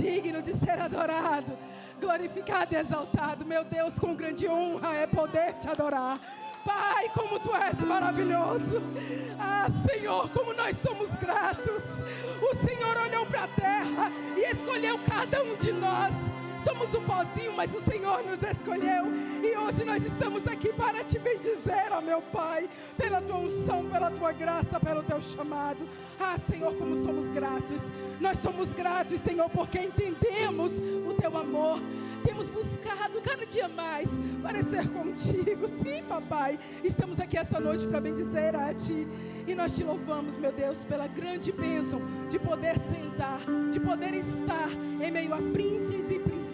digno de ser adorado, glorificado e exaltado. Meu Deus, com grande honra é poder te adorar. Pai, como tu és maravilhoso. Ah, Senhor, como nós somos gratos. O Senhor olhou para a terra e escolheu cada um de nós. Somos um pozinho, mas o Senhor nos escolheu. E hoje nós estamos aqui para te bendizer, ó meu Pai, pela tua unção, pela tua graça, pelo teu chamado. Ah, Senhor, como somos gratos. Nós somos gratos, Senhor, porque entendemos o teu amor. Temos buscado cada dia mais parecer contigo. Sim, papai, estamos aqui essa noite para bendizer a ti. E nós te louvamos, meu Deus, pela grande bênção de poder sentar, de poder estar em meio a príncipes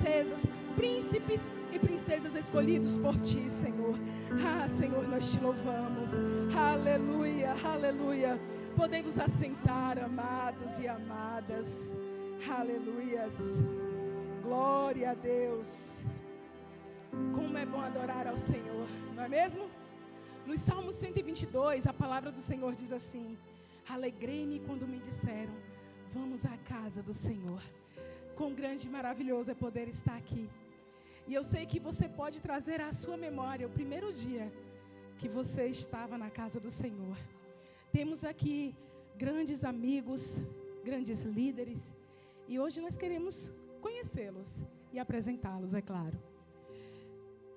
e princesas escolhidos por ti, Senhor. Ah, Senhor, nós te louvamos. Aleluia, aleluia. Podemos assentar, amados e amadas. Aleluias. Glória a Deus. Como é bom adorar ao Senhor, não é mesmo? No Salmo 122, a palavra do Senhor diz assim: alegrei-me quando me disseram, vamos à casa do Senhor. Quão grande e maravilhoso é poder estar aqui. E eu sei que você pode trazer à sua memória o primeiro dia que você estava na casa do Senhor. Temos aqui grandes amigos, grandes líderes, e hoje nós queremos conhecê-los e apresentá-los, é claro.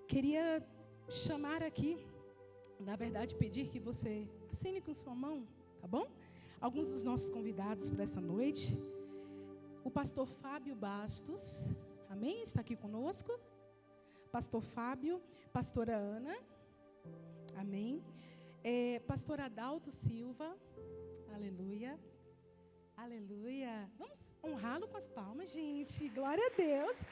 Queria chamar aqui, na verdade, pedir que você acene com sua mão, tá bom? Alguns dos nossos convidados para essa noite. O pastor Fábio Bastos, amém? Está aqui conosco. Pastor Fábio, pastora Ana, amém? Pastor Adalto Silva, aleluia, aleluia. Vamos honrá-lo com as palmas, gente, glória a Deus.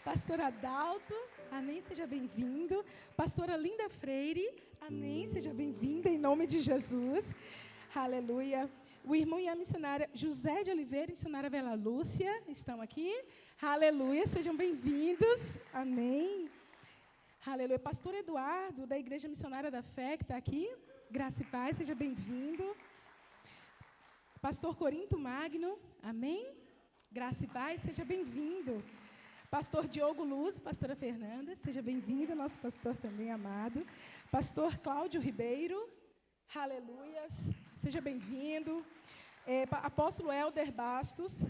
Pastor Adalto, amém, seja bem-vindo. Pastora Linda Freire, amém, seja bem-vinda em nome de Jesus, aleluia. O irmão e a missionária José de Oliveira e a missionária Vela Lúcia estão aqui, aleluia, sejam bem-vindos, amém, aleluia. Pastor Eduardo, da Igreja Missionária da Fé, que está aqui, graça e paz, seja bem-vindo. Pastor Corinto Magno, amém, graça e paz, seja bem-vindo. Pastor Diogo Luz, pastora Fernanda, seja bem-vindo, nosso pastor também amado. Pastor Cláudio Ribeiro, aleluias, seja bem-vindo. Apóstolo Helder Bastos,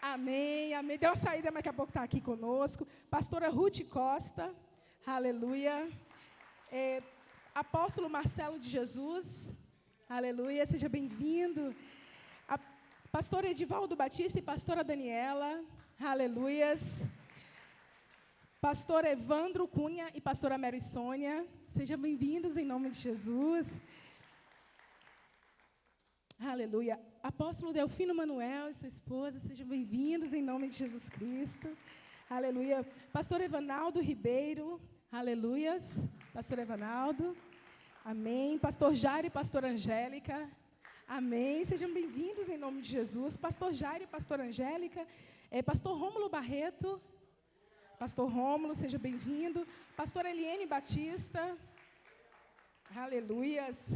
amém, amém. Deu uma saída, mas daqui a pouco está aqui conosco. Pastora Ruth Costa, aleluia. Apóstolo Marcelo de Jesus, aleluia, seja bem-vindo. Pastor Edivaldo Batista e pastora Daniela, aleluias. Pastor Evandro Cunha e pastora Mary Sônia, sejam bem-vindos em nome de Jesus. Aleluia. Apóstolo Delfino Manuel e sua esposa, sejam bem-vindos em nome de Jesus Cristo. Aleluia. Pastor Evanaldo Ribeiro, aleluias. Pastor Evanaldo, amém. Pastor Jairo e pastora Angélica, amém. Sejam bem-vindos em nome de Jesus. Pastor Jairo e pastora Angélica. Pastor Rômulo Barreto. Pastor Rômulo, seja bem-vindo. Pastor Eliene Batista. Aleluias.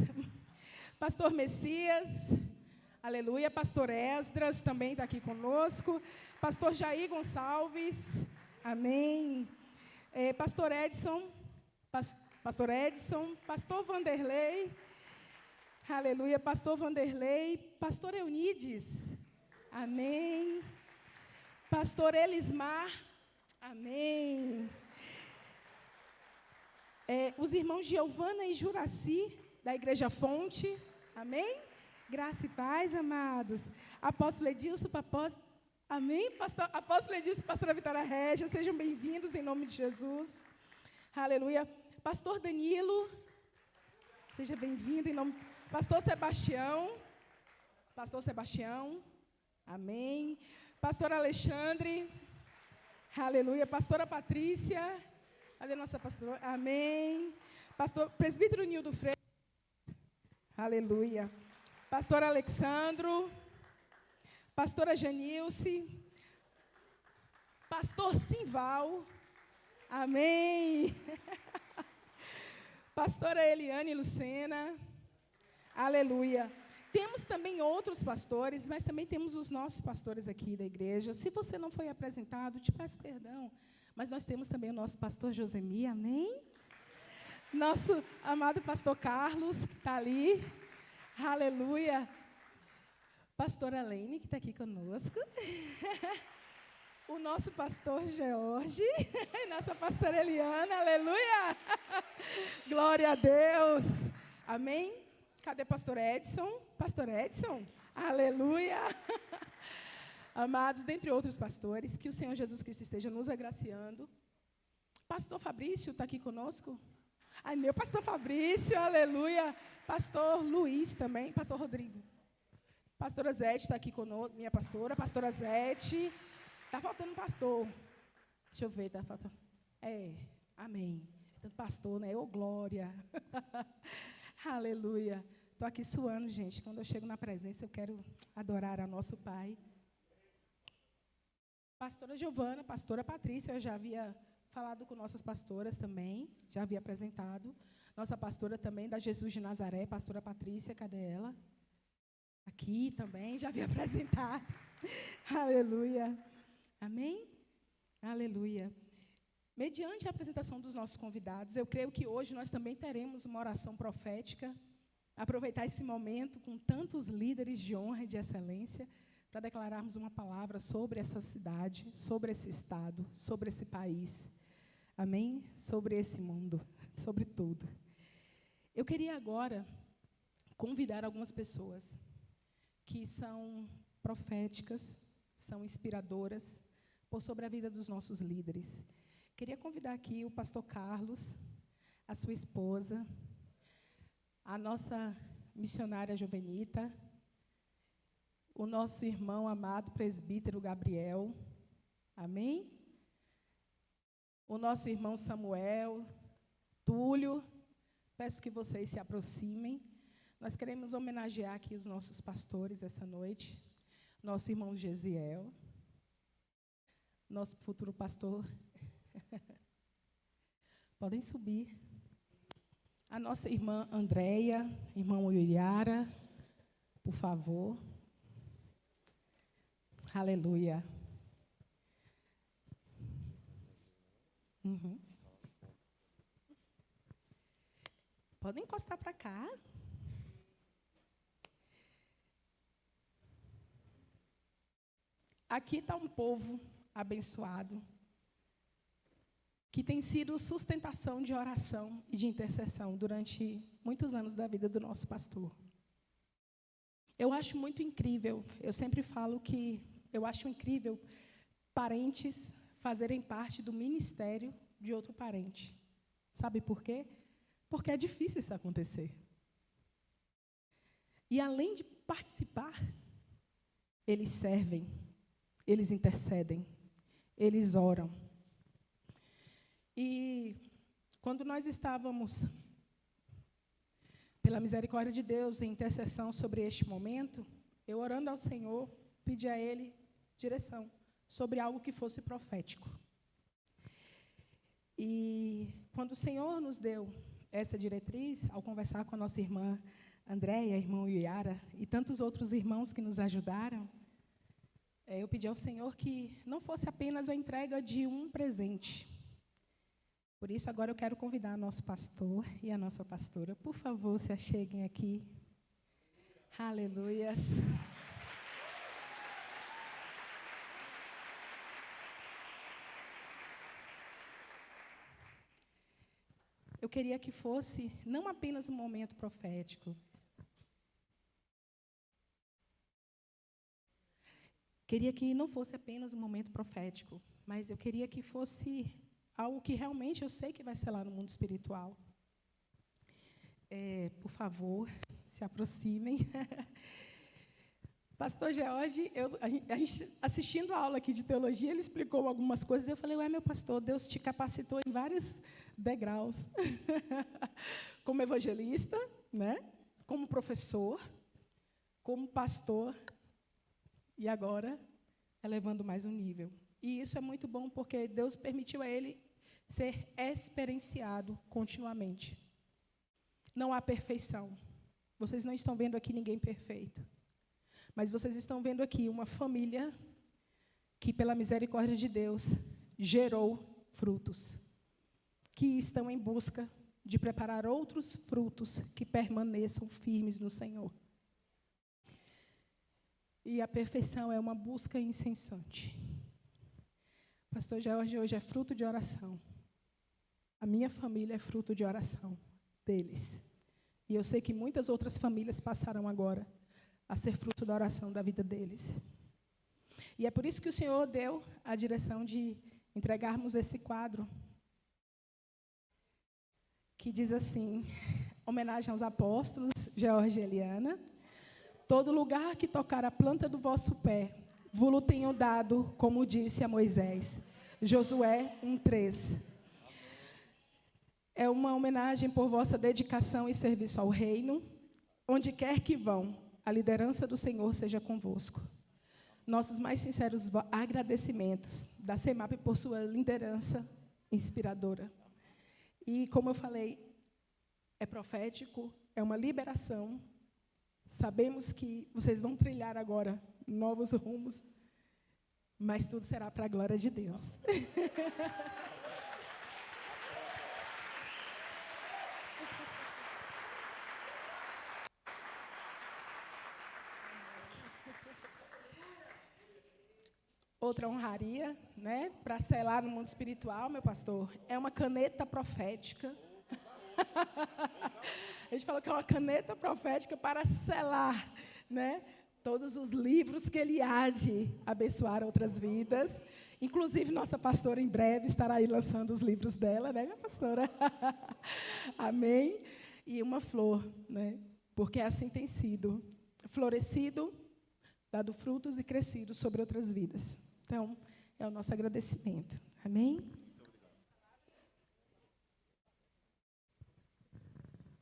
Pastor Messias. Aleluia. Pastor Esdras também está aqui conosco. Pastor Jair Gonçalves. Amém. Pastor Edson. Pastor Edson. Pastor Vanderlei. Aleluia. Pastor Vanderlei. Pastor Eunides. Amém. Pastor Elismar. Amém. Os irmãos Giovana e Juraci, da Igreja Fonte. Amém. Graça e paz, amados. Apóstolo Edilson, amém. Apóstolo Edilson, pastora Vitória Régia, sejam bem-vindos em nome de Jesus. Aleluia. Pastor Danilo, seja bem-vindo em nome. Pastor Sebastião. Amém. Pastor Alexandre. Aleluia. Pastora Patrícia. Cadê nossa pastora? Amém. Presbítero Nildo Freire. Aleluia. Pastor Alexandro. Pastora Janilce. Pastor Simval. Amém. Pastora Eliane Lucena. Aleluia. Temos também outros pastores, mas também temos os nossos pastores aqui da igreja. Se você não foi apresentado, te peço perdão. Mas nós temos também o nosso pastor Josemi, amém? Nosso amado pastor Carlos, que está ali. Aleluia. Pastora Lene, que está aqui conosco. O nosso pastor George. E nossa pastora Eliana, aleluia. Glória a Deus. Amém? Cadê pastor Edson? Pastor Edson? Aleluia. Amados, dentre outros pastores, que o Senhor Jesus Cristo esteja nos agraciando. Pastor Fabrício está aqui conosco. Ai, meu pastor Fabrício, aleluia. Pastor Luiz também, pastor Rodrigo. Pastora Zete está aqui conosco, minha pastora Zete. Está faltando um pastor. Deixa eu ver, está faltando. Amém. Tanto pastor, né? Ô, glória. Aleluia. Estou aqui suando, gente. Quando eu chego na presença, eu quero adorar a nosso Pai. Pastora Giovana, pastora Patrícia, eu já havia falado com nossas pastoras também, já havia apresentado. Nossa pastora também, da Jesus de Nazaré, pastora Patrícia, cadê ela? Aqui também, já havia apresentado. Aleluia. Amém? Aleluia. Mediante a apresentação dos nossos convidados, eu creio que hoje nós também teremos uma oração profética, aproveitar esse momento com tantos líderes de honra e de excelência, para declararmos uma palavra sobre essa cidade, sobre esse estado, sobre esse país. Amém? Sobre esse mundo, sobre tudo. Eu queria agora convidar algumas pessoas que são proféticas, são inspiradoras, por sobre a vida dos nossos líderes. Queria convidar aqui o pastor Carlos, a sua esposa, a nossa missionária Jovenita, o nosso irmão amado presbítero Gabriel, amém? O nosso irmão Samuel, Túlio, peço que vocês se aproximem. Nós queremos homenagear aqui os nossos pastores essa noite, nosso irmão Gesiel, nosso futuro pastor. Podem subir. A nossa irmã Andréia, irmão Uiara, por favor. Aleluia. Podem encostar para cá. Aqui está um povo abençoado, que tem sido sustentação de oração e de intercessão durante muitos anos da vida do nosso pastor. Eu acho muito incrível, eu sempre falo que eu acho incrível parentes fazerem parte do ministério de outro parente. Sabe por quê? Porque é difícil isso acontecer. E além de participar, eles servem, eles intercedem, eles oram. E quando nós estávamos, pela misericórdia de Deus, em intercessão sobre este momento, eu orando ao Senhor, pedi a Ele direção sobre algo que fosse profético. E quando o Senhor nos deu essa diretriz, ao conversar com a nossa irmã Andréia, irmão Iara, e tantos outros irmãos que nos ajudaram, eu pedi ao Senhor que não fosse apenas a entrega de um presente. Por isso, agora eu quero convidar nosso pastor e a nossa pastora. Por favor, se acheguem aqui. Aleluias. Eu queria que fosse não apenas um momento profético. Queria que não fosse apenas um momento profético, mas eu queria que fosse algo que realmente eu sei que vai ser lá no mundo espiritual. Por favor, se aproximem. Pastor George, a gente assistindo a aula aqui de teologia, ele explicou algumas coisas, eu falei, meu pastor, Deus te capacitou em vários degraus. Como evangelista, né? Como professor, como pastor, e agora elevando mais um nível. E isso é muito bom, porque Deus permitiu a ele ser experienciado continuamente. Não há perfeição, Vocês não estão vendo aqui ninguém perfeito. Mas vocês estão vendo aqui uma família que, pela misericórdia de Deus, gerou frutos, que estão em busca de preparar outros frutos que permaneçam firmes no Senhor. E a perfeição é uma busca incessante. Pastor Jorge hoje é fruto de oração. A minha família é fruto de oração deles. E eu sei que muitas outras famílias passaram agora a ser fruto da oração da vida deles. E é por isso que o Senhor deu a direção de entregarmos esse quadro, que diz assim, homenagem aos apóstolos, Jorge e Eliana: todo lugar que tocar a planta do vosso pé, vos-lo tenho dado, como disse a Moisés. Josué 1:3. É uma homenagem por vossa dedicação e serviço ao reino. Onde quer que vão, a liderança do Senhor seja convosco. Nossos mais sinceros agradecimentos da CEMAP por sua liderança inspiradora. E, como eu falei, é profético, é uma liberação. Sabemos que vocês vão trilhar agora novos rumos, mas tudo será para a glória de Deus. Outra honraria, né, para selar no mundo espiritual, meu pastor, é uma caneta profética. A gente falou que é uma caneta profética para selar, né, todos os livros que ele há de abençoar outras vidas. Inclusive, nossa pastora em breve estará aí lançando os livros dela, né, minha pastora? Amém? E uma flor, né, porque assim tem sido, florescido, dado frutos e crescido sobre outras vidas. Então, é o nosso agradecimento. Amém?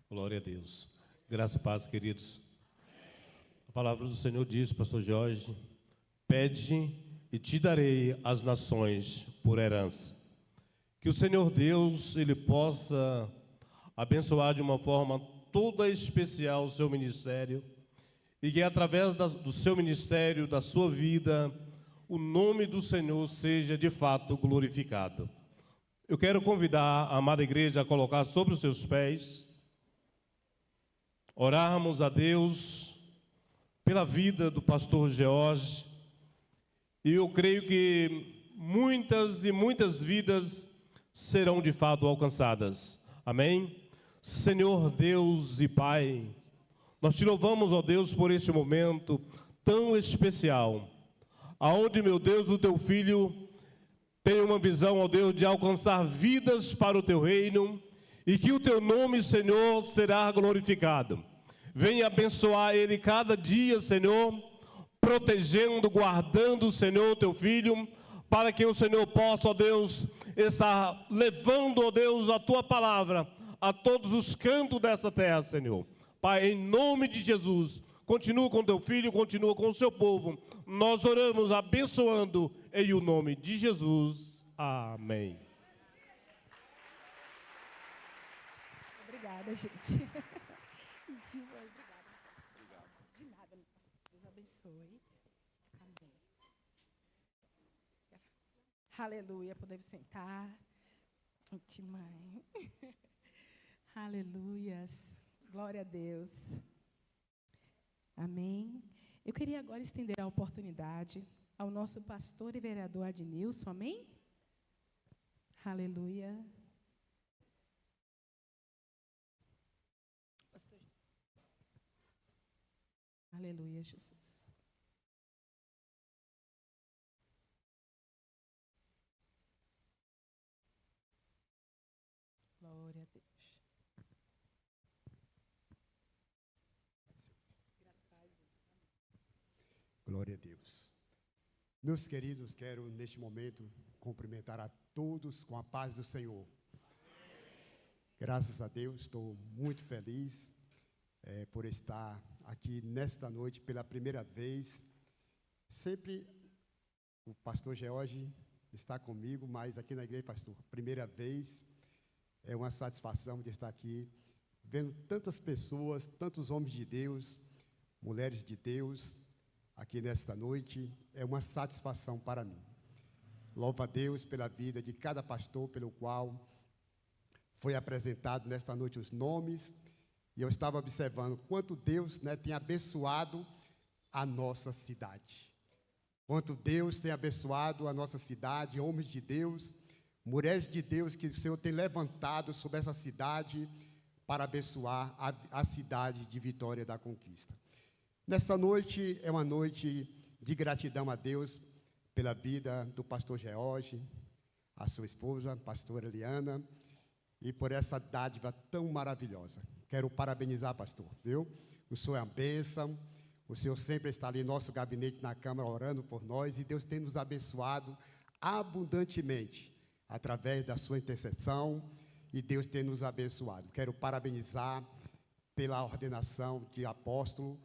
Glória a Deus. Graça e paz, queridos. A palavra do Senhor diz, pastor Jorge: pede e te darei as nações por herança. Que o Senhor Deus, Ele possa abençoar de uma forma toda especial o seu ministério, e que através do seu ministério, da sua vida, o nome do Senhor seja de fato glorificado. Eu quero convidar a amada igreja a colocar sobre os seus pés, orarmos a Deus pela vida do pastor Jorge, e eu creio que muitas e muitas vidas serão de fato alcançadas. Amém? Senhor Deus e Pai, nós te louvamos, ó Deus, por este momento tão especial, aonde, meu Deus, o teu filho tem uma visão, ó Deus, de alcançar vidas para o teu reino, e que o teu nome, Senhor, será glorificado. Venha abençoar ele cada dia, Senhor, protegendo, guardando, Senhor, o teu filho, para que o Senhor possa, ó Deus, estar levando, ó Deus, a tua palavra a todos os cantos dessa terra, Senhor. Pai, em nome de Jesus, continua com teu filho, continua com o seu povo. Nós oramos abençoando em o nome de Jesus. Amém. Obrigada, gente. Obrigada. De nada, meu pastor. Deus abençoe. Amém. Aleluia. Podemos sentar. Mãe. Aleluias. Glória a Deus. Amém. Eu queria agora estender a oportunidade ao nosso pastor e vereador Adnilson. Amém? Aleluia. Pastor. Aleluia, Jesus. Glória a Deus. Glória a Deus. Meus queridos, quero neste momento cumprimentar a todos com a paz do Senhor. Graças a Deus, estou muito feliz por estar aqui nesta noite pela primeira vez. Sempre o pastor Jorge está comigo, mas aqui na igreja, pastor, primeira vez, é uma satisfação de estar aqui vendo tantas pessoas, tantos homens de Deus, mulheres de Deus, aqui nesta noite, é uma satisfação para mim. Louvo a Deus pela vida de cada pastor, pelo qual foi apresentado nesta noite os nomes, e eu estava observando quanto Deus, tem abençoado a nossa cidade. Quanto Deus tem abençoado a nossa cidade, homens de Deus, mulheres de Deus que o Senhor tem levantado sobre essa cidade para abençoar a cidade de Vitória da Conquista. Nessa noite é uma noite de gratidão a Deus pela vida do pastor George, a sua esposa, a pastora Eliana, e por essa dádiva tão maravilhosa. Quero parabenizar, pastor, viu? O senhor é uma bênção, o senhor sempre está ali no nosso gabinete na Câmara orando por nós, e Deus tem nos abençoado abundantemente através da sua intercessão, e Deus tem nos abençoado. Quero parabenizar pela ordenação de apóstolo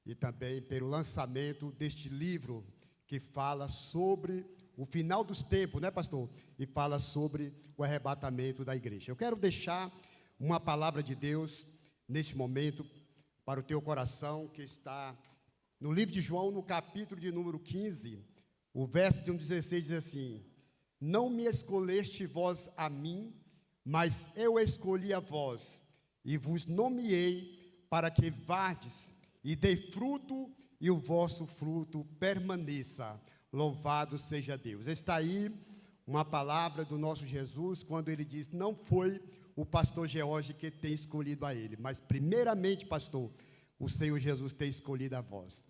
e também pelo lançamento deste livro que fala sobre o final dos tempos, pastor? E fala sobre o arrebatamento da igreja. Eu quero deixar uma palavra de Deus neste momento para o teu coração, que está no livro de João, no capítulo de número 15, o verso de 16 diz assim: não me escolheste vós a mim, mas eu escolhi a vós, e vos nomeei para que vardes e dei fruto, e o vosso fruto permaneça. Louvado seja Deus. Está aí uma palavra do nosso Jesus, quando ele diz, não foi o pastor George que tem escolhido a ele, mas primeiramente, pastor, o Senhor Jesus tem escolhido a vós,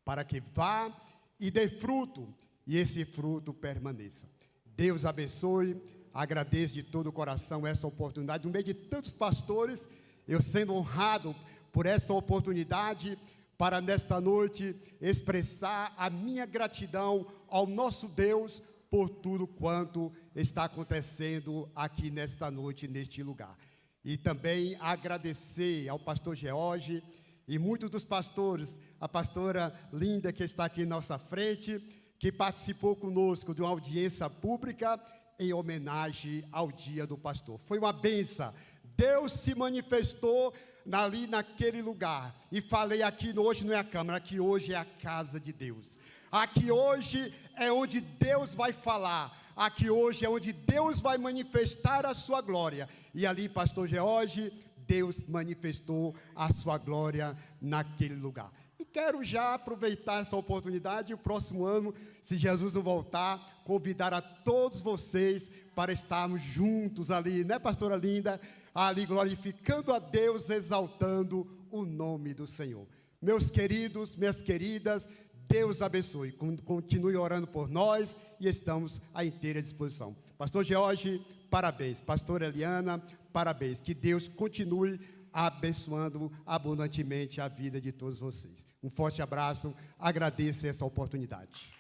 para que vá e dê fruto, e esse fruto permaneça. Deus abençoe, agradeço de todo o coração essa oportunidade, no meio de tantos pastores, eu sendo honrado por esta oportunidade, para nesta noite expressar a minha gratidão ao nosso Deus por tudo quanto está acontecendo aqui nesta noite, neste lugar. E também agradecer ao pastor George e muitos dos pastores, a pastora Linda, que está aqui na nossa frente, que participou conosco de uma audiência pública em homenagem ao Dia do Pastor. Foi uma bênção. Deus se manifestou ali naquele lugar, e falei aqui, hoje não é a Câmara, aqui hoje é a casa de Deus, aqui hoje é onde Deus vai falar, aqui hoje é onde Deus vai manifestar a sua glória, e ali, pastor George, Deus manifestou a sua glória naquele lugar. E quero já aproveitar essa oportunidade, o próximo ano, se Jesus não voltar, convidar a todos vocês para estarmos juntos ali, pastora Linda, ali glorificando a Deus, exaltando o nome do Senhor. Meus queridos, minhas queridas, Deus abençoe, continue orando por nós e estamos à inteira disposição. Pastor George, parabéns. Pastora Eliana, parabéns. Que Deus continue abençoando abundantemente a vida de todos vocês. Um forte abraço, agradeço essa oportunidade.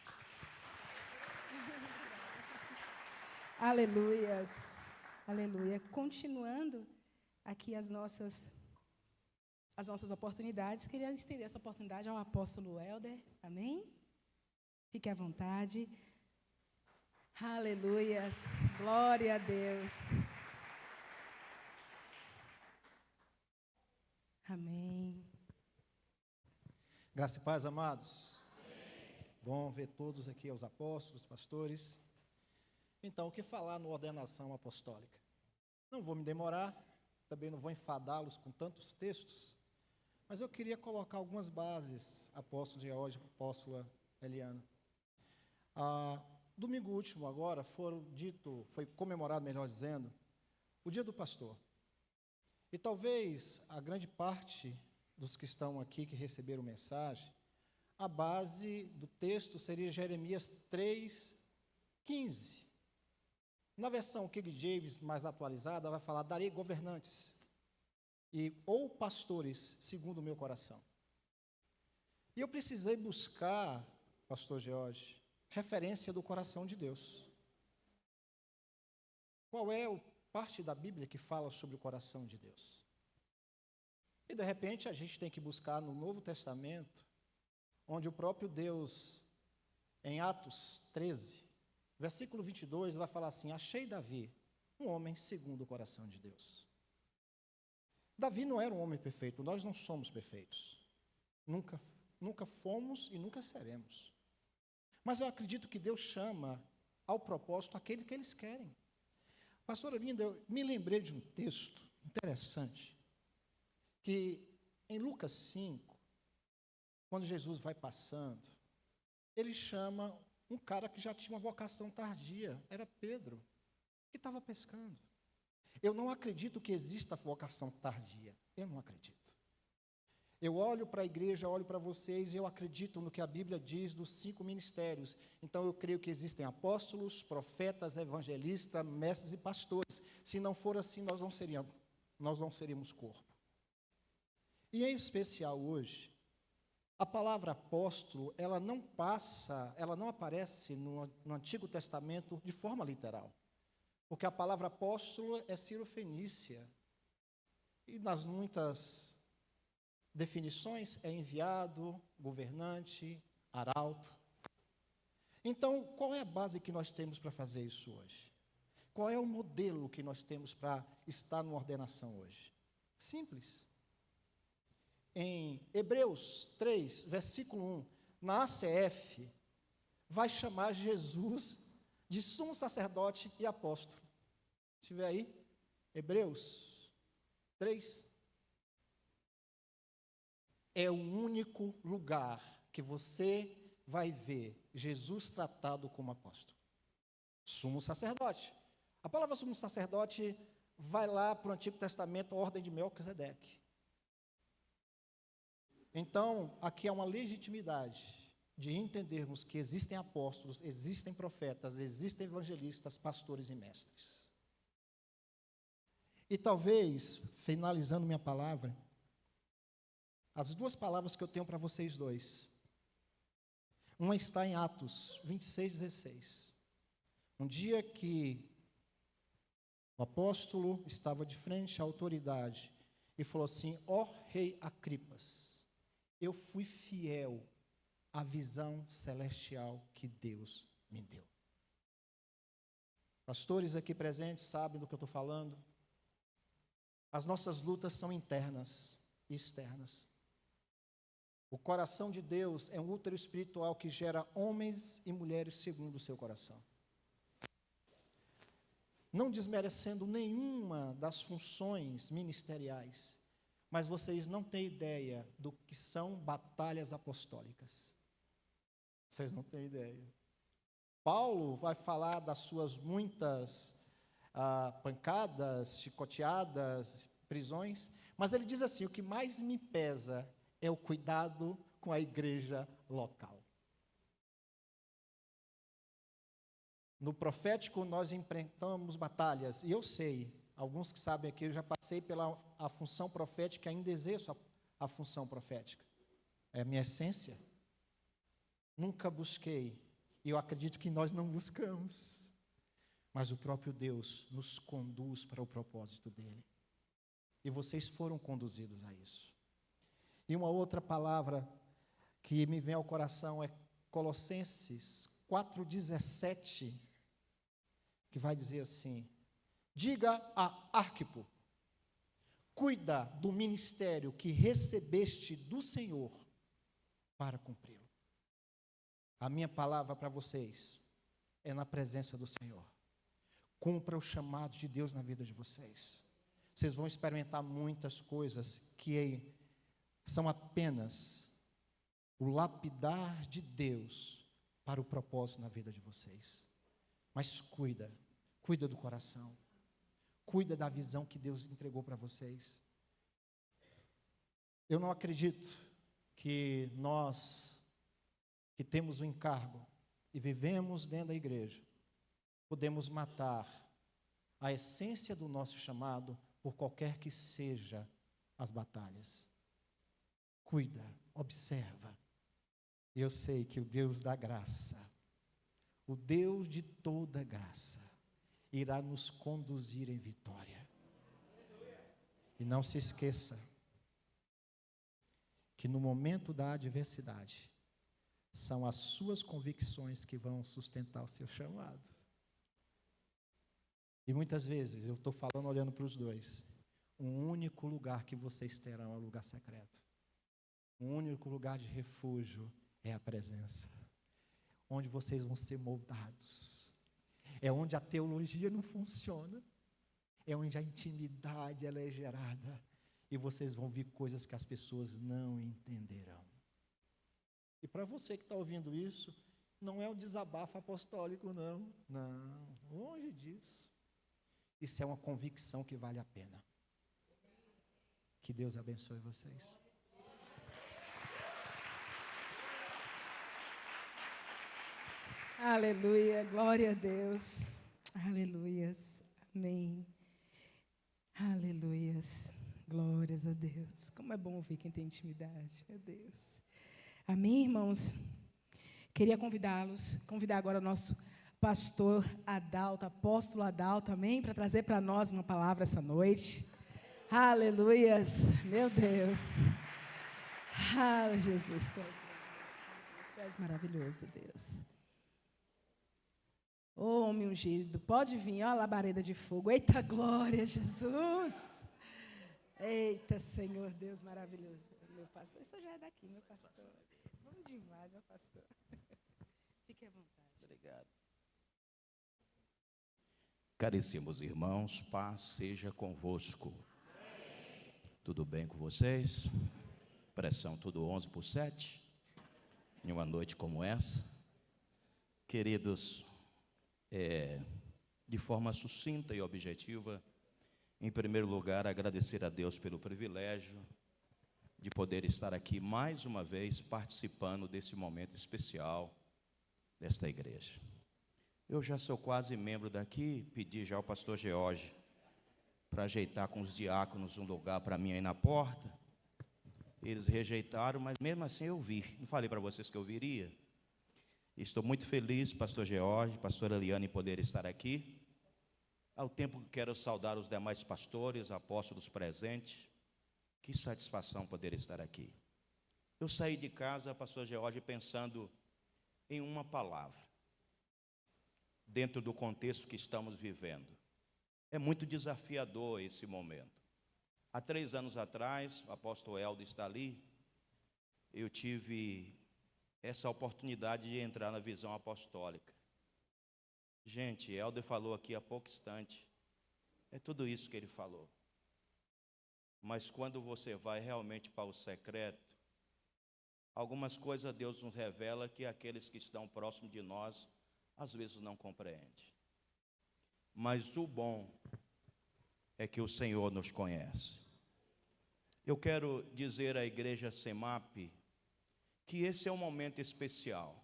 Aleluias, aleluia. Continuando aqui as nossas oportunidades, queria estender essa oportunidade ao apóstolo Helder, amém? Fique à vontade. Aleluias, glória a Deus. Amém. Graça e paz, amados. Amém. Bom ver todos aqui, os apóstolos, pastores. Então, o que falar na ordenação apostólica? Não vou me demorar, também não vou enfadá-los com tantos textos, mas eu queria colocar algumas bases, apóstolo George, apóstola Eliana. Domingo último agora foi comemorado, melhor dizendo, o Dia do Pastor. E talvez a grande parte dos que estão aqui, que receberam mensagem, a base do texto seria Jeremias 3:15. Na versão King James mais atualizada, vai falar, darei governantes ou pastores, segundo o meu coração. E eu precisei buscar, pastor George, referência do coração de Deus. Qual é a parte da Bíblia que fala sobre o coração de Deus? E, de repente, a gente tem que buscar no Novo Testamento, onde o próprio Deus, em Atos 13, versículo 22, vai falar assim, achei Davi, um homem segundo o coração de Deus. Davi não era um homem perfeito, nós não somos perfeitos. Nunca fomos e nunca seremos. Mas eu acredito que Deus chama ao propósito aquele que eles querem. Pastora Linda, eu me lembrei de um texto interessante, que em Lucas 5, quando Jesus vai passando, ele chama um cara que já tinha uma vocação tardia, era Pedro, que estava pescando. Eu não acredito que exista vocação tardia, eu não acredito. Eu olho para a igreja, olho para vocês e eu acredito no que a Bíblia diz dos 5 ministérios. Então eu creio que existem apóstolos, profetas, evangelistas, mestres e pastores. Se não for assim, nós não seríamos corpo. E em especial hoje, a palavra apóstolo, ela não aparece no Antigo Testamento de forma literal. Porque a palavra apóstolo é cirofenícia. E nas muitas definições é enviado, governante, arauto. Então, qual é a base que nós temos para fazer isso hoje? Qual é o modelo que nós temos para estar numa ordenação hoje? Simples. Em Hebreus 3, versículo 1, na ACF, vai chamar Jesus de sumo sacerdote e apóstolo. Se tiver aí, Hebreus 3. É o único lugar que você vai ver Jesus tratado como apóstolo. Sumo sacerdote. A palavra sumo sacerdote vai lá para o Antigo Testamento, a ordem de Melquisedeque. Então, aqui há uma legitimidade de entendermos que existem apóstolos, existem profetas, existem evangelistas, pastores e mestres. E talvez, finalizando minha palavra, as 2 palavras que eu tenho para vocês dois. Uma está em Atos 26:16. Um dia que o apóstolo estava de frente à autoridade e falou assim: ó rei Agripas, eu fui fiel à visão celestial que Deus me deu. Pastores aqui presentes sabem do que eu estou falando. As nossas lutas são internas e externas. O coração de Deus é um útero espiritual que gera homens e mulheres segundo o seu coração. Não desmerecendo nenhuma das funções ministeriais, mas vocês não têm ideia do que são batalhas apostólicas. Vocês não têm ideia. Paulo vai falar das suas muitas pancadas, chicoteadas, prisões, mas ele diz assim: o que mais me pesa é o cuidado com a igreja local. No profético nós enfrentamos batalhas, e eu sei, alguns que sabem aqui, eu já passei pela a função profética, ainda exerço a função profética. É a minha essência. Nunca busquei, e eu acredito que nós não buscamos, mas o próprio Deus nos conduz para o propósito dele. E vocês foram conduzidos a isso. E uma outra palavra que me vem ao coração é Colossenses 4,17, que vai dizer assim: diga a Arquipo, cuida do ministério que recebeste do Senhor para cumpri-lo. A minha palavra para vocês é na presença do Senhor. Cumpra o chamado de Deus na vida de vocês. Vocês vão experimentar muitas coisas que são apenas o lapidar de Deus para o propósito na vida de vocês. Mas cuida do coração, cuida da visão que Deus entregou para vocês. Eu não acredito que nós, que temos o encargo e vivemos dentro da igreja, podemos matar a essência do nosso chamado por qualquer que seja as batalhas. Cuida, observa. Eu sei que o Deus da graça, o Deus de toda graça, irá nos conduzir em vitória. E não se esqueça que no momento da adversidade, são as suas convicções que vão sustentar o seu chamado. E muitas vezes, eu estou falando olhando para os dois, um único lugar que vocês terão é o lugar secreto. O único lugar de refúgio é a presença, onde vocês vão ser moldados. É onde a teologia não funciona, é onde a intimidade ela é gerada, e vocês vão ver coisas que as pessoas não entenderão. E para você que está ouvindo isso, não é um desabafo apostólico, não, longe disso. Isso é uma convicção que vale a pena. Que Deus abençoe vocês. Aleluia, glória a Deus. Aleluias, amém. Aleluias, glórias a Deus. Como é bom ouvir quem tem intimidade, meu Deus. Amém, irmãos? Queria convidar agora o nosso pastor Adalto, apóstolo Adalto, amém? Para trazer para nós uma palavra essa noite. Aleluias, meu Deus. Ah, Jesus, tu és maravilhoso, Deus. Ô, homem ungido, pode vir, ó a labareda de fogo. Eita, glória, Jesus. Eita, Senhor, Deus maravilhoso. Meu pastor, isso já é daqui, meu pastor. Bom demais, meu pastor. Fique à vontade. Obrigado. Caríssimos irmãos, paz seja convosco. Amém. Tudo bem com vocês? Pressão tudo 11/7? Em uma noite como essa? Queridos, de forma sucinta e objetiva, em primeiro lugar, agradecer a Deus pelo privilégio de poder estar aqui mais uma vez participando desse momento especial desta igreja. Eu já sou quase membro daqui, pedi já ao pastor George para ajeitar com os diáconos um lugar para mim aí na porta. Eles rejeitaram, mas mesmo assim eu vi. Não falei para vocês que eu viria? Estou muito feliz, pastor George, pastora Eliane, em poder estar aqui. Ao tempo que quero saudar os demais pastores, apóstolos presentes. Que satisfação poder estar aqui. Eu saí de casa, pastor George, pensando em uma palavra, dentro do contexto que estamos vivendo. É muito desafiador esse momento. Há 3 anos atrás, o apóstolo Eldo está ali, eu tive essa oportunidade de entrar na visão apostólica. Gente, Elder falou aqui há pouco instante, é tudo isso que ele falou. Mas quando você vai realmente para o secreto, algumas coisas Deus nos revela que aqueles que estão próximos de nós, às vezes não compreendem. Mas o bom é que o Senhor nos conhece. Eu quero dizer à igreja SEMAP que esse é um momento especial.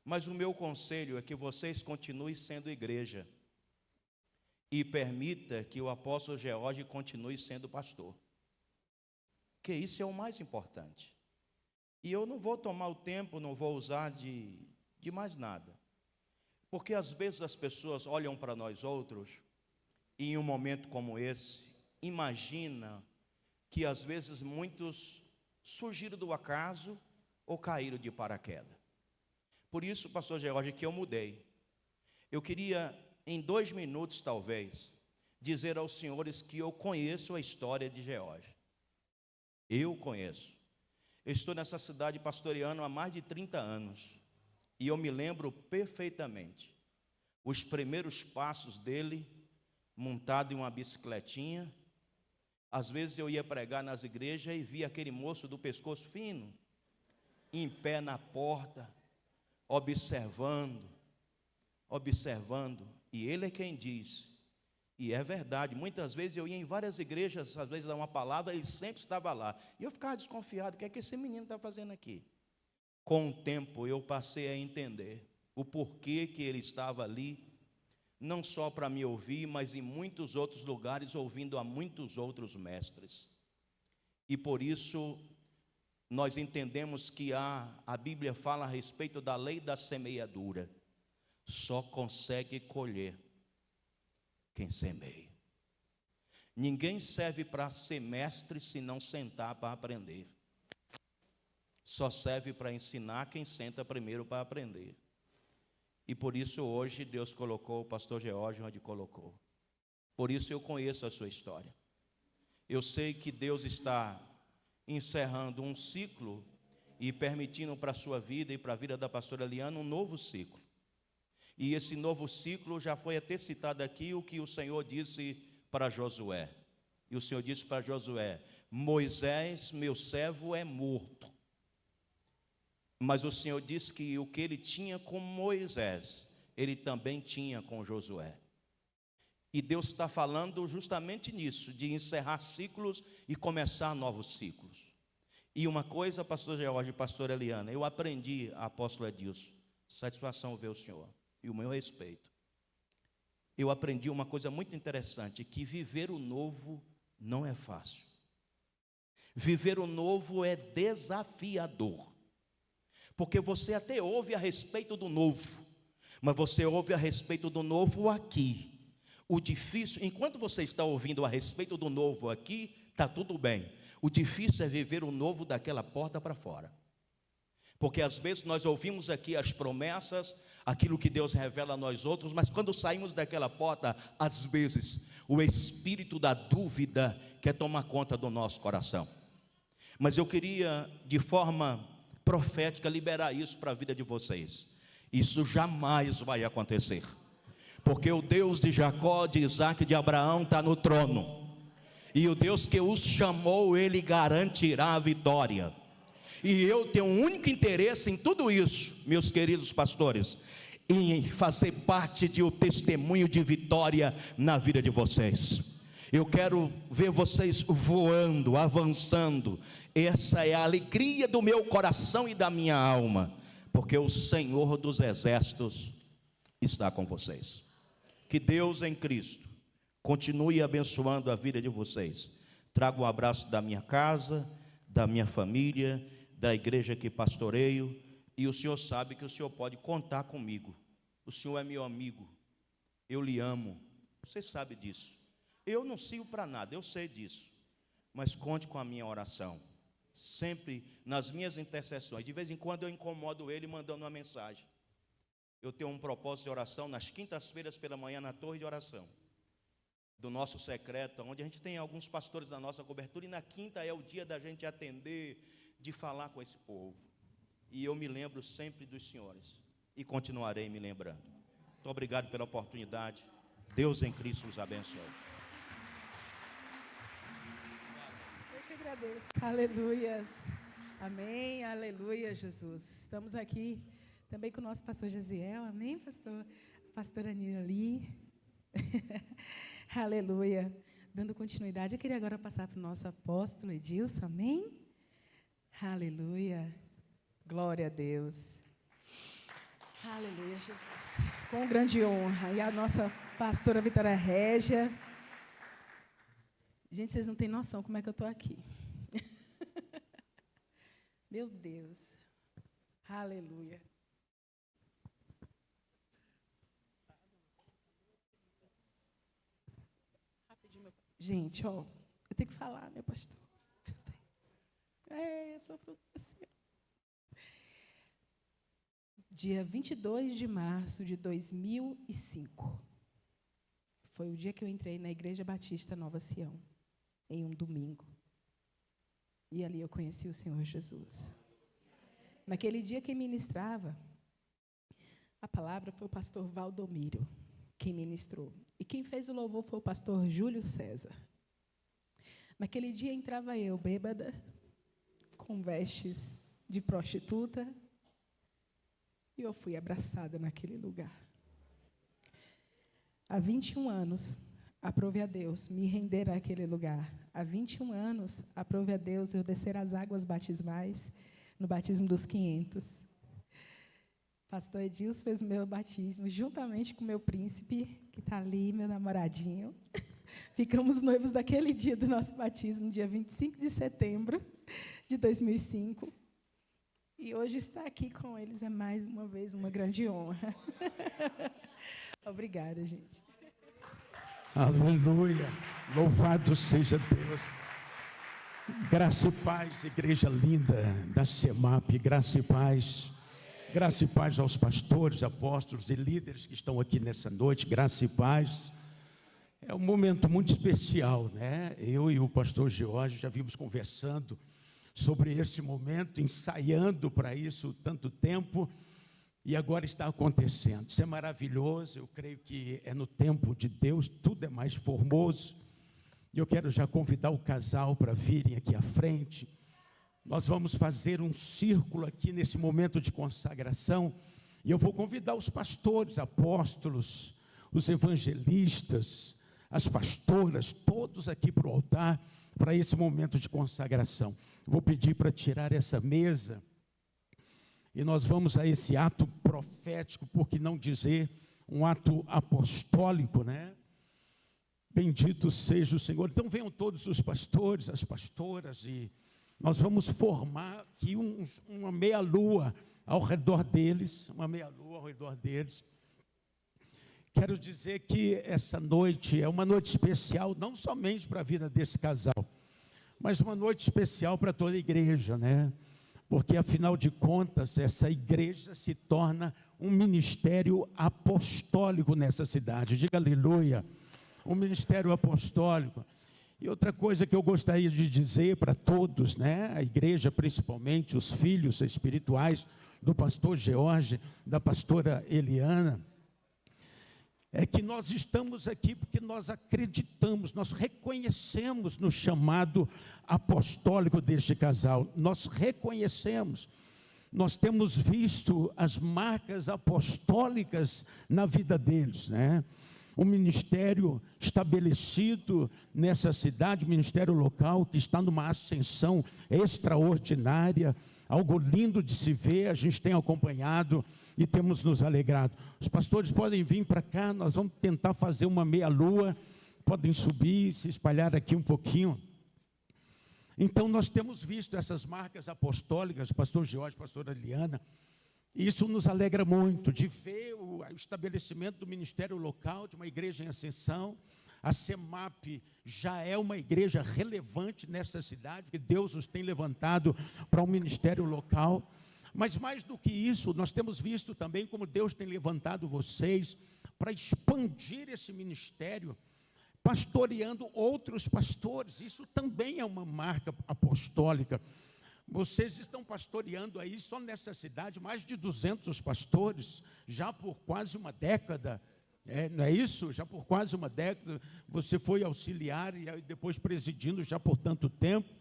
Mas o meu conselho é que vocês continuem sendo igreja e permita que o apóstolo George continue sendo pastor. Que isso é o mais importante. E eu não vou tomar o tempo, não vou usar de mais nada. Porque às vezes as pessoas olham para nós outros e em um momento como esse, imagina que às vezes muitos surgiram do acaso ou caíram de paraquedas. Por isso, pastor George, que eu mudei. Eu queria, em 2 minutos talvez, dizer aos senhores que eu conheço a história de George. Eu conheço. Eu estou nessa cidade pastoreando há mais de 30 anos. E eu me lembro perfeitamente os primeiros passos dele, montado em uma bicicletinha. Às vezes eu ia pregar nas igrejas e via aquele moço do pescoço fino, em pé na porta, observando, e ele é quem diz, e é verdade, muitas vezes eu ia em várias igrejas, às vezes dar uma palavra, ele sempre estava lá, e eu ficava desconfiado, o que é que esse menino está fazendo aqui? Com o tempo eu passei a entender o porquê que ele estava ali, não só para me ouvir, mas em muitos outros lugares, ouvindo a muitos outros mestres, e por isso nós entendemos que a Bíblia fala a respeito da lei da semeadura. Só consegue colher quem semeia. Ninguém serve para ser mestre se não sentar para aprender. Só serve para ensinar quem senta primeiro para aprender. E por isso hoje Deus colocou o pastor George onde colocou. Por isso eu conheço a sua história. Eu sei que Deus está encerrando um ciclo e permitindo para a sua vida e para a vida da pastora Eliana um novo ciclo. E esse novo ciclo já foi até citado aqui o que o Senhor disse para Josué. E o Senhor disse para Josué: Moisés, meu servo, é morto. Mas o Senhor disse que o que ele tinha com Moisés, ele também tinha com Josué. E Deus está falando justamente nisso, de encerrar ciclos e começar novos ciclos. E uma coisa, pastor George e pastora Eliana, eu aprendi, apóstolo Edilson, satisfação ver o senhor e o meu respeito. Eu aprendi uma coisa muito interessante, que viver o novo não é fácil. Viver o novo é desafiador. Porque você até ouve a respeito do novo, mas você ouve a respeito do novo aqui. O difícil, enquanto você está ouvindo a respeito do novo aqui, está tudo bem. O difícil é viver o novo daquela porta para fora. Porque às vezes nós ouvimos aqui as promessas, aquilo que Deus revela a nós outros, mas quando saímos daquela porta, às vezes, o espírito da dúvida quer tomar conta do nosso coração. Mas eu queria, de forma profética, liberar isso para a vida de vocês. Isso jamais vai acontecer. Porque o Deus de Jacó, de Isaac e de Abraão está no trono. E o Deus que os chamou, Ele garantirá a vitória. E eu tenho um único interesse em tudo isso, meus queridos pastores, em fazer parte de um testemunho de vitória na vida de vocês. Eu quero ver vocês voando, avançando. Essa é a alegria do meu coração e da minha alma, porque o Senhor dos Exércitos está com vocês. Que Deus em Cristo continue abençoando a vida de vocês. Trago um abraço da minha casa, da minha família, da igreja que pastoreio, e o senhor sabe que o senhor pode contar comigo. O senhor é meu amigo, eu lhe amo, você sabe disso. Eu não sirvo para nada, eu sei disso, mas conte com a minha oração, sempre nas minhas intercessões. De vez em quando eu incomodo ele mandando uma mensagem. Eu tenho um propósito de oração nas quintas-feiras pela manhã na torre de oração do nosso secreto, onde a gente tem alguns pastores da nossa cobertura, e na quinta é o dia da gente atender, de falar com esse povo. E eu me lembro sempre dos senhores e continuarei me lembrando. Muito obrigado pela oportunidade. Deus em Cristo os abençoe. Eu que agradeço. Aleluias. Amém. Aleluia, Jesus. Estamos aqui também com o nosso pastor Gesiel. Amém, pastor? Pastora Nina ali. Aleluia. Dando continuidade, eu queria agora passar para o nosso apóstolo Edilson. Amém? Aleluia. Glória a Deus. Aleluia, Jesus. Com grande honra. E a nossa pastora Vitória Régia. Gente, vocês não têm noção como é que eu estou aqui. Meu Deus. Aleluia. Gente, ó, eu tenho que falar, meu pastor. Eu sou fruto seu. Dia 22 de março de 2005. Foi o dia que eu entrei na Igreja Batista Nova Sião, em um domingo. E ali eu conheci o Senhor Jesus. Naquele dia quem ministrava a palavra foi o pastor Valdomiro, quem ministrou. E quem fez o louvor foi o pastor Júlio César. Naquele dia entrava eu, bêbada, com vestes de prostituta, e eu fui abraçada naquele lugar. Há 21 anos, aprove a Deus me render àquele lugar. Há 21 anos, aprove a Deus eu descer as águas batismais no batismo dos 500. Pastor Edilson fez o meu batismo juntamente com o meu príncipe, que está ali, meu namoradinho. Ficamos noivos daquele dia do nosso batismo, dia 25 de setembro de 2005. E hoje estar aqui com eles é mais uma vez uma grande honra. Obrigada, gente. Aleluia. Louvado seja Deus. Graça e paz, igreja linda da CEMAP. Graça e paz. Graça e paz aos pastores, apóstolos e líderes que estão aqui nessa noite. Graça e paz. É um momento muito especial, né? Eu e o pastor George já vimos conversando sobre esse momento, ensaiando para isso tanto tempo, e agora está acontecendo. Isso é maravilhoso, eu creio que é no tempo de Deus, tudo é mais formoso. E eu quero já convidar o casal para virem aqui à frente. Nós vamos fazer um círculo aqui nesse momento de consagração, e eu vou convidar os pastores, apóstolos, os evangelistas, as pastoras, todos aqui para o altar, para esse momento de consagração. Vou pedir para tirar essa mesa, e nós vamos a esse ato profético, por que não dizer um ato apostólico, né? Bendito seja o Senhor. Então venham todos os pastores, as pastoras, e nós vamos formar aqui uma meia-lua ao redor deles, uma meia-lua ao redor deles. Quero dizer que essa noite é uma noite especial, não somente para a vida desse casal, mas uma noite especial para toda a igreja, né? Porque, afinal de contas, essa igreja se torna um ministério apostólico nessa cidade. Diga aleluia. Um ministério apostólico. E outra coisa que eu gostaria de dizer para todos, né? A igreja, principalmente, os filhos espirituais do pastor George, da pastora Eliana, é que nós estamos aqui porque nós acreditamos, nós reconhecemos no chamado apostólico deste casal, nós reconhecemos, nós temos visto as marcas apostólicas na vida deles, né? Um ministério estabelecido nessa cidade, um ministério local que está numa ascensão extraordinária, algo lindo de se ver, a gente tem acompanhado e temos nos alegrado. Os pastores podem vir para cá, nós vamos tentar fazer uma meia-lua, podem subir, se espalhar aqui um pouquinho. Então, nós temos visto essas marcas apostólicas, pastor George, pastora Eliana, e isso nos alegra muito, de ver o estabelecimento do ministério local, de uma igreja em ascensão. A CEMAP já é uma igreja relevante nessa cidade, que Deus os tem levantado para um ministério local. Mas mais do que isso, nós temos visto também como Deus tem levantado vocês para expandir esse ministério, pastoreando outros pastores. Isso também é uma marca apostólica. Vocês estão pastoreando aí, só nessa cidade, mais de 200 pastores, já por quase uma década. Não é isso? Já por quase uma década, você foi auxiliar e depois presidindo já por tanto tempo.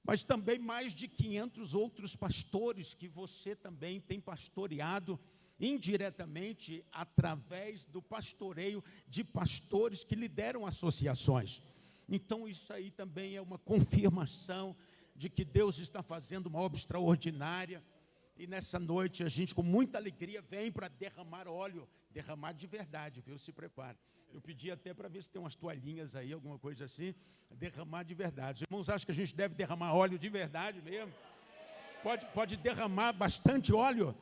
Mas também mais de 500 outros pastores que você também tem pastoreado indiretamente através do pastoreio de pastores que lideram associações. Então, isso aí também é uma confirmação de que Deus está fazendo uma obra extraordinária. E nessa noite a gente com muita alegria vem para derramar óleo, derramar de verdade, viu? Se prepare. Eu pedi até para ver se tem umas toalhinhas aí, alguma coisa assim, derramar de verdade. Os irmãos acham que a gente deve derramar óleo de verdade mesmo? Pode derramar bastante óleo?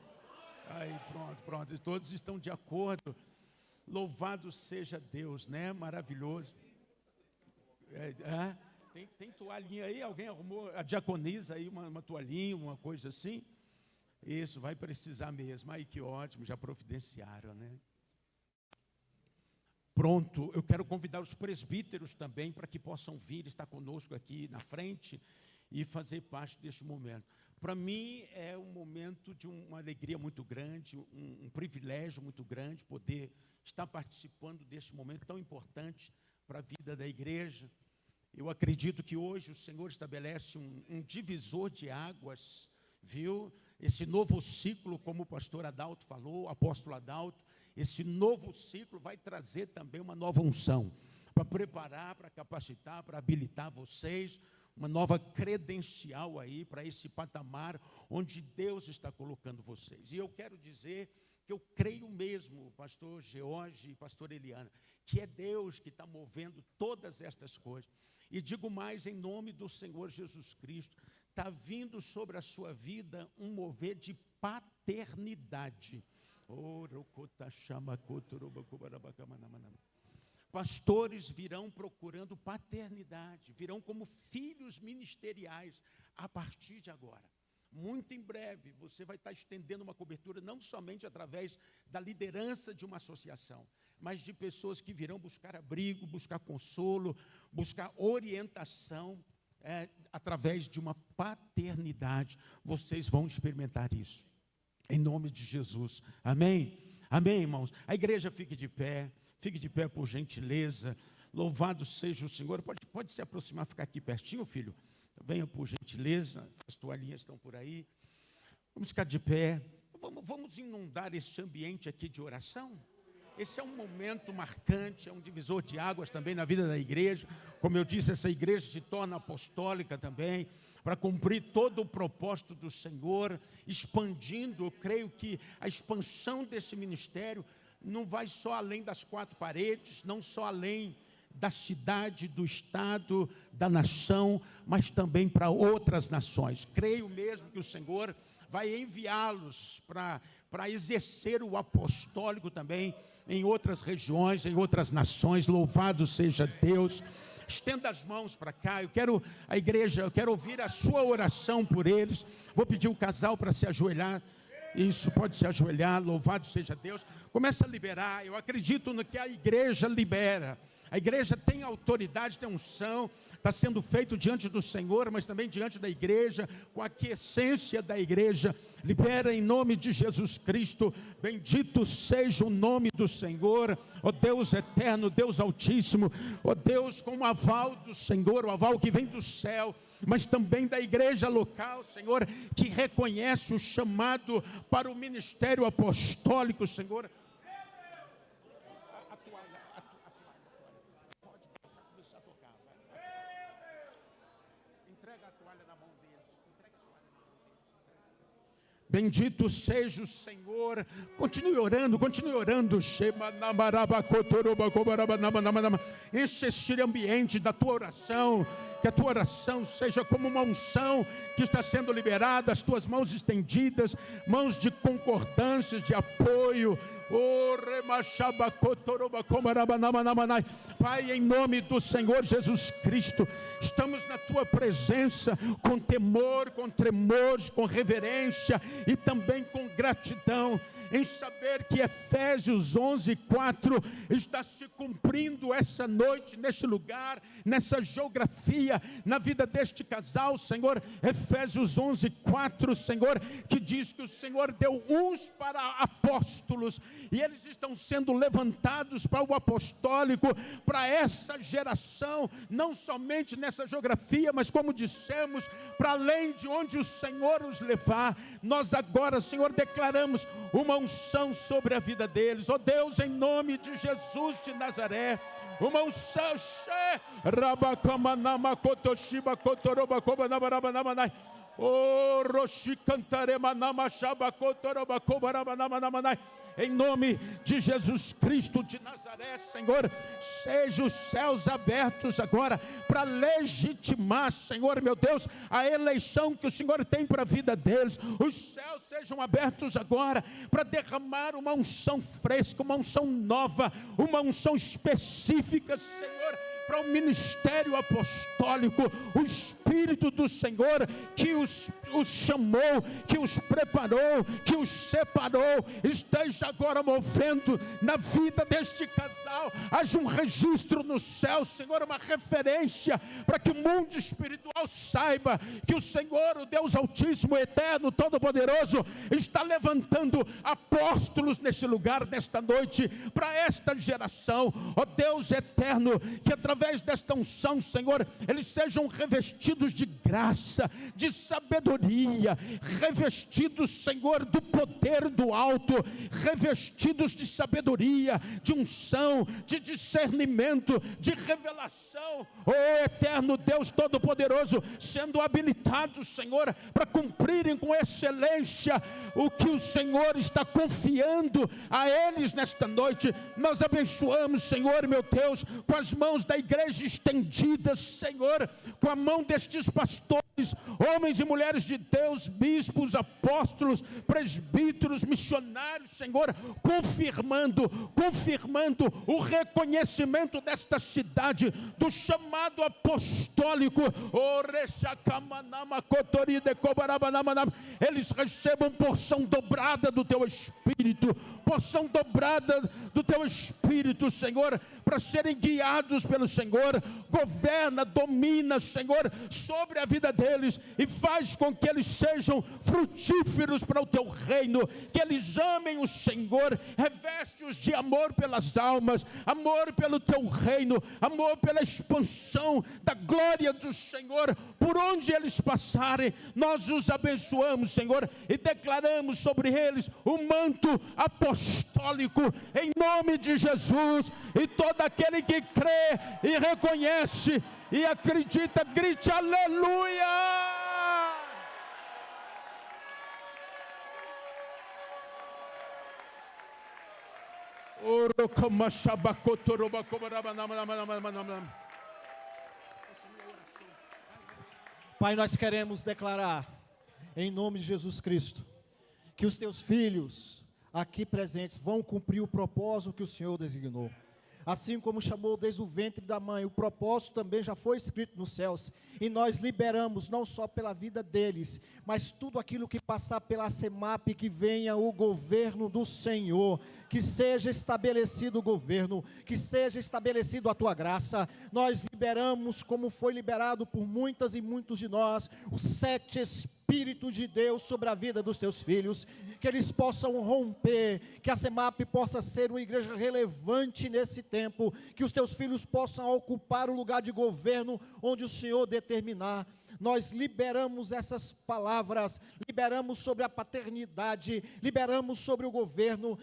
Aí, pronto, todos estão de acordo. Louvado seja Deus, né? Maravilhoso. Tem toalhinha aí? Alguém arrumou? A diaconisa aí, uma toalhinha, uma coisa assim? Isso, vai precisar mesmo. Aí, que ótimo, já providenciaram, né? Pronto, eu quero convidar os presbíteros também para que possam vir, estar conosco aqui na frente e fazer parte deste momento. Para mim é um momento de uma alegria muito grande, um privilégio muito grande poder estar participando deste momento tão importante para a vida da igreja. Eu acredito que hoje o Senhor estabelece um divisor de águas, viu? Esse novo ciclo, como o pastor Adalto falou, o apóstolo Adalto, esse novo ciclo vai trazer também uma nova unção, para preparar, para capacitar, para habilitar vocês, uma nova credencial aí para esse patamar onde Deus está colocando vocês. E eu quero dizer que eu creio mesmo, pastor George e pastor Eliana, que é Deus que está movendo todas estas coisas. E digo mais, em nome do Senhor Jesus Cristo, está vindo sobre a sua vida um mover de paternidade. Pastores virão procurando paternidade, virão como filhos ministeriais a partir de agora. muito em breve, você vai estar estendendo uma cobertura não somente através da liderança de uma associação, mas de pessoas que virão buscar abrigo, buscar consolo, buscar orientação, através de uma paternidade. Vocês vão experimentar isso, em nome de Jesus, amém? Amém, irmãos? A igreja fique de pé por gentileza, louvado seja o Senhor. Pode se aproximar, ficar aqui pertinho, filho? Venha por gentileza, as toalhinhas estão por aí. Vamos ficar de pé, vamos inundar esse ambiente aqui de oração. Esse é um momento marcante, é um divisor de águas também na vida da igreja. Como eu disse, essa igreja se torna apostólica também, para cumprir todo o propósito do Senhor, expandindo. Eu creio que a expansão desse ministério não vai só além das quatro paredes, não só além da cidade, do estado, da nação, mas também para outras nações. Creio mesmo que o Senhor vai enviá-los para exercer o apostólico também em outras regiões, em outras nações. Louvado seja Deus. Estenda as mãos para cá. Eu quero ouvir a sua oração por eles. Vou pedir o casal para se ajoelhar. Isso, pode se ajoelhar. Louvado seja Deus. Começa a liberar. Eu acredito no que a igreja libera. A igreja tem autoridade, tem unção, está sendo feito diante do Senhor, mas também diante da igreja, com a quiescência da igreja. Libera em nome de Jesus Cristo. Bendito seja o nome do Senhor, ó Deus eterno, Deus altíssimo, ó Deus, com o aval do Senhor, o aval que vem do céu, mas também da igreja local, Senhor, que reconhece o chamado para o ministério apostólico, Senhor. Bendito seja o Senhor. Continue orando, continue orando. Enche este ambiente da tua oração. Que a tua oração seja como uma unção que está sendo liberada, as tuas mãos estendidas, mãos de concordância, de apoio. Pai, em nome do Senhor Jesus Cristo, estamos na tua presença com temor, com tremores, com reverência e também com gratidão, em saber que Efésios 11:4 está se cumprindo essa noite, neste lugar, nessa geografia, na vida deste casal, Senhor. Efésios 11:4, Senhor, que diz que o Senhor deu uns para apóstolos, e eles estão sendo levantados para o apostólico, para essa geração, não somente nessa geografia, mas como dissemos, para além de onde o Senhor os levar. Nós agora, Senhor, declaramos uma unção sobre a vida deles, ó Deus, em nome de Jesus de Nazaré. Uma unção, em nome de Jesus Cristo de Nazaré, Senhor, sejam os céus abertos agora para legitimar, Senhor, meu Deus, a eleição que o Senhor tem para a vida deles. Os céus sejam abertos agora para derramar uma unção fresca, uma unção nova, uma unção específica, Senhor, para o ministério apostólico. O Espírito do Senhor que os chamou, que os preparou, que os separou, esteja agora movendo na vida deste casal. Haja um registro no céu, Senhor, uma referência para que o mundo espiritual saiba que o Senhor, o Deus Altíssimo, Eterno, Todo-Poderoso, está levantando apóstolos neste lugar, nesta noite, para esta geração. Ó Deus eterno, que através desta unção, Senhor, eles sejam revestidos de graça, de sabedoria, revestidos, Senhor, do poder do alto, revestidos de sabedoria, de unção, de discernimento, de revelação. Ó eterno Deus Todo-Poderoso, sendo habilitados, Senhor, para cumprirem com excelência o que o Senhor está confiando a eles nesta noite. Nós abençoamos, Senhor, meu Deus, com as mãos da igreja estendidas, Senhor, com a mão destes pastores homens e mulheres de Deus, bispos, apóstolos, presbíteros, missionários, Senhor, confirmando o reconhecimento desta cidade, do chamado apostólico. Eles recebam porção dobrada do teu Espírito, porção dobrada do teu Espírito, Senhor, para serem guiados pelo Senhor. Governa, domina, Senhor, sobre a vida deles e faz com que eles sejam frutíferos para o teu reino, que eles amem o Senhor, reveste-os de amor pelas almas, amor pelo teu reino, amor pela expansão da glória do Senhor. Por onde eles passarem, nós os abençoamos, Senhor, e declaramos sobre eles o manto apostólico, em nome de Jesus. E todo aquele que crê e reconhece e acredita, grite aleluia! Pai, nós queremos declarar, em nome de Jesus Cristo, que os teus filhos aqui presentes vão cumprir o propósito que o Senhor designou. Assim como chamou desde o ventre da mãe, o propósito também já foi escrito nos céus, e nós liberamos não só pela vida deles, mas tudo aquilo que passar pela SEMAP, que venha o governo do Senhor, que seja estabelecido o governo, que seja estabelecido a tua graça. Nós liberamos, como foi liberado por muitas e muitos de nós, os 7 Espírito de Deus sobre a vida dos teus filhos, que eles possam romper, que a SEMAP possa ser uma igreja relevante nesse tempo, que os teus filhos possam ocupar o lugar de governo onde o Senhor determinar. Nós liberamos essas palavras, liberamos sobre a paternidade, liberamos sobre o governo,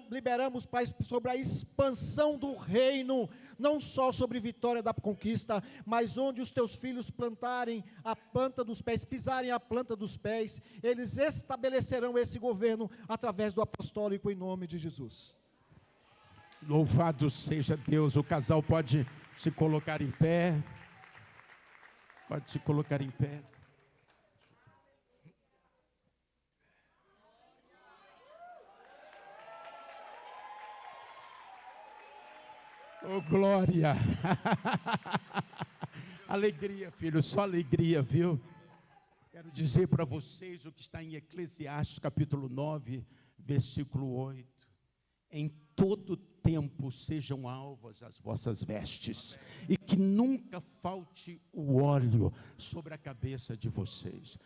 liberamos, Pai, sobre a expansão do reino, não só sobre Vitória da Conquista, mas onde os teus filhos plantarem a planta dos pés, pisarem a planta dos pés, eles estabelecerão esse governo através do apostólico, em nome de Jesus. Louvado seja Deus. O casal pode se colocar em pé. Pode se colocar em pé. Oh, glória! Alegria, filho, só alegria, viu? Quero dizer para vocês o que está em Eclesiastes, capítulo 9, versículo 8. Em todo tempo sejam alvas as vossas vestes, e que nunca falte o óleo sobre a cabeça de vocês.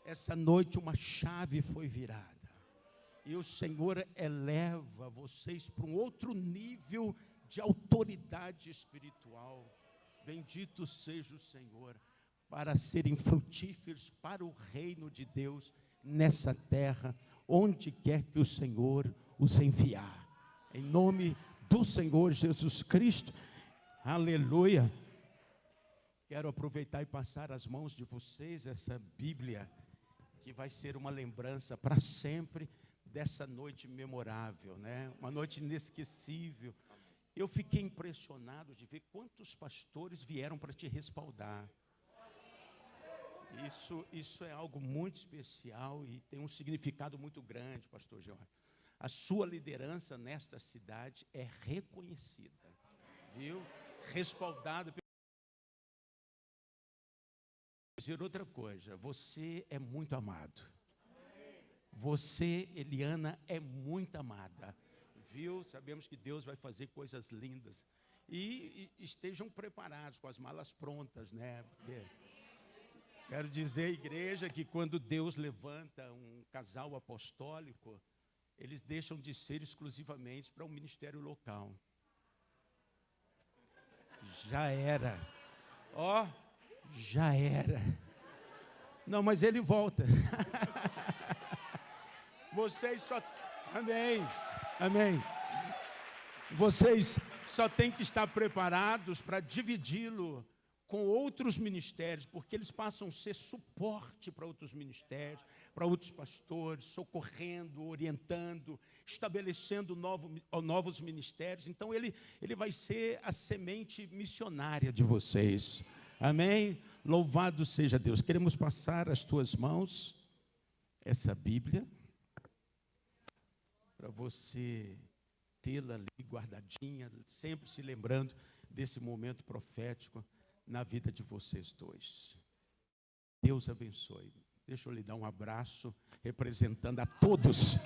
Essa noite uma chave foi virada, e o Senhor eleva vocês para um outro nível de autoridade espiritual. Bendito seja o Senhor, para serem frutíferos para o reino de Deus nessa terra, onde quer que o Senhor os enviar. Em nome do Senhor Jesus Cristo, aleluia. Quero aproveitar e passar às mãos de vocês essa Bíblia, que vai ser uma lembrança para sempre dessa noite memorável, né? Uma noite inesquecível. Eu fiquei impressionado de ver quantos pastores vieram para te respaldar. Isso é algo muito especial e tem um significado muito grande, pastor Jorge. A sua liderança nesta cidade é reconhecida, viu? Respaldada. Vou dizer outra coisa, você é muito amado. Você, Eliana, é muito amada, viu? Sabemos que Deus vai fazer coisas lindas. E estejam preparados, com as malas prontas, né? Porque quero dizer, igreja, que quando Deus levanta um casal apostólico, eles deixam de ser exclusivamente para um ministério local. Já era. Ó, já era. Não, mas ele volta. Vocês só... Amém. Amém. Vocês só têm que estar preparados para dividi-lo com outros ministérios, porque eles passam a ser suporte para outros ministérios, para outros pastores, socorrendo, orientando, estabelecendo novos ministérios. Então ele vai ser a semente missionária de vocês. Amém? Louvado seja Deus. Queremos passar às tuas mãos essa Bíblia, para você tê-la ali guardadinha, sempre se lembrando desse momento profético na vida de vocês dois. Deus abençoe. Deixa eu lhe dar um abraço, representando a todos.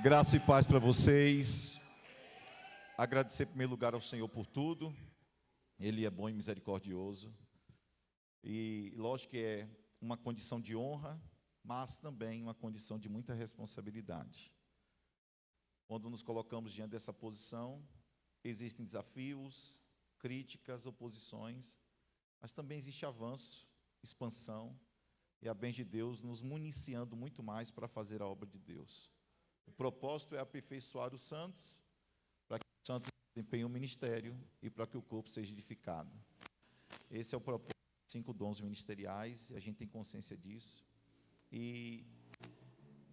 Graça e paz para vocês. Agradecer em primeiro lugar ao Senhor por tudo. Ele é bom e misericordioso. E lógico que é uma condição de honra, mas também uma condição de muita responsabilidade. Quando nos colocamos diante dessa posição, existem desafios, críticas, oposições, mas também existe avanço, expansão e a bênção de Deus nos municiando muito mais para fazer a obra de Deus. O propósito é aperfeiçoar os santos, para que os santos desempenhem o ministério e para que o corpo seja edificado. Esse é o propósito dos 5 dons ministeriais, e a gente tem consciência disso. E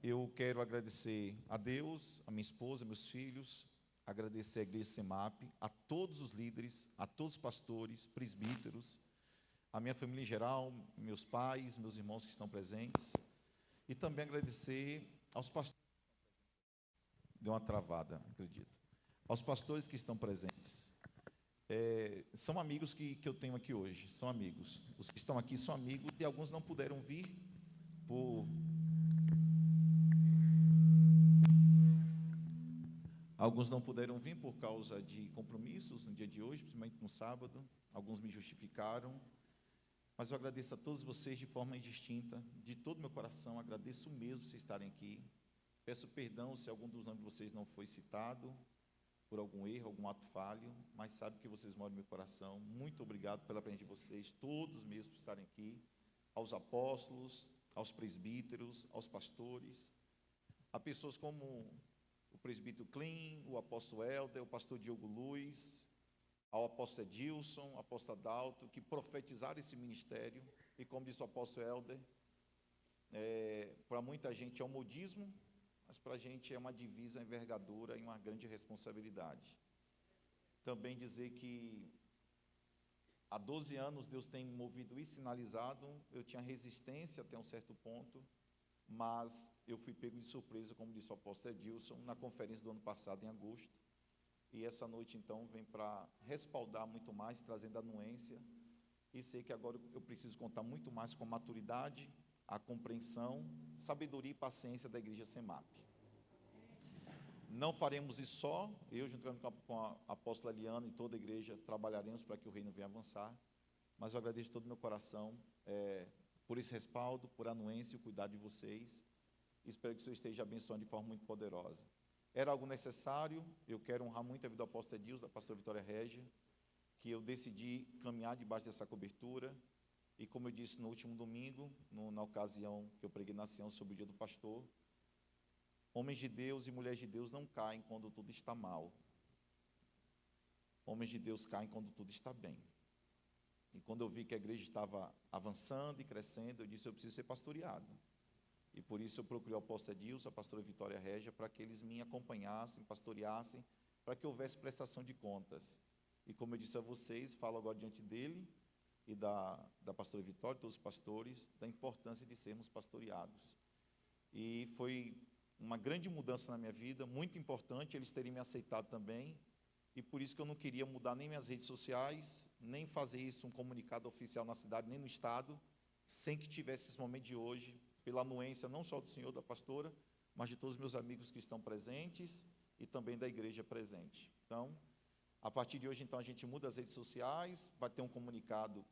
eu quero agradecer a Deus, a minha esposa, meus filhos, agradecer à Igreja SEMAP, a todos os líderes, a todos os pastores, presbíteros, a minha família em geral, meus pais, meus irmãos que estão presentes, e também agradecer aos pastores. Deu uma travada, acredito. Aos pastores que estão presentes. São amigos que eu tenho aqui hoje, são amigos. Os que estão aqui são amigos e alguns não puderam vir por... Alguns não puderam vir por causa de compromissos no dia de hoje, principalmente no sábado. Alguns me justificaram. Mas eu agradeço a todos vocês de forma indistinta, de todo o meu coração. Agradeço mesmo vocês estarem aqui. Peço perdão se algum dos nomes de vocês não foi citado, por algum erro, algum ato falho, mas sabe que vocês moram no meu coração. Muito obrigado pela presença de vocês, todos mesmo por estarem aqui, aos apóstolos, aos presbíteros, aos pastores, a pessoas como o presbítero Clean, o apóstolo Helder, o pastor Diogo Luiz, ao apóstolo Edilson, ao apóstolo Adalto, que profetizaram esse ministério, e como disse o apóstolo Helder, para muita gente é um modismo, mas para a gente é uma divisa, uma envergadura e uma grande responsabilidade. Também dizer que há 12 anos Deus tem movido e sinalizado, eu tinha resistência até um certo ponto, mas eu fui pego de surpresa, como disse o apóstolo Edilson, na conferência do ano passado, em agosto, e essa noite, então, vem para respaldar muito mais, trazendo anuência, e sei que agora eu preciso contar muito mais com a maturidade, a compreensão, sabedoria e paciência da Igreja SEMAP. Não faremos isso só, eu, juntamente com a apóstola Eliana e toda a igreja, trabalharemos para que o reino venha avançar, mas eu agradeço de todo o meu coração por esse respaldo, por a anuência e o cuidado de vocês, espero que o Senhor esteja abençoando de forma muito poderosa. Era algo necessário, eu quero honrar muito a vida do apóstolo Edilson, da pastora Vitória Régia, que eu decidi caminhar debaixo dessa cobertura, e como eu disse no último domingo, na ocasião que eu preguei na Sião sobre o dia do pastor, homens de Deus e mulheres de Deus não caem quando tudo está mal. Homens de Deus caem quando tudo está bem. E quando eu vi que a igreja estava avançando e crescendo, eu disse, eu preciso ser pastoreado. E por isso eu procurei o apóstolo Edilson, a pastora Vitória Régia, para que eles me acompanhassem, pastoreassem, para que houvesse prestação de contas. E como eu disse a vocês, falo agora diante dele, e da pastora Vitória, todos os pastores, da importância de sermos pastoreados. E foi uma grande mudança na minha vida, muito importante, eles terem me aceitado também, e por isso que eu não queria mudar nem minhas redes sociais, nem fazer isso um comunicado oficial na cidade, nem no estado, sem que tivesse esse momento de hoje, pela anuência não só do senhor, da pastora, mas de todos os meus amigos que estão presentes, e também da igreja presente. Então, a partir de hoje, então, a gente muda as redes sociais, vai ter um comunicado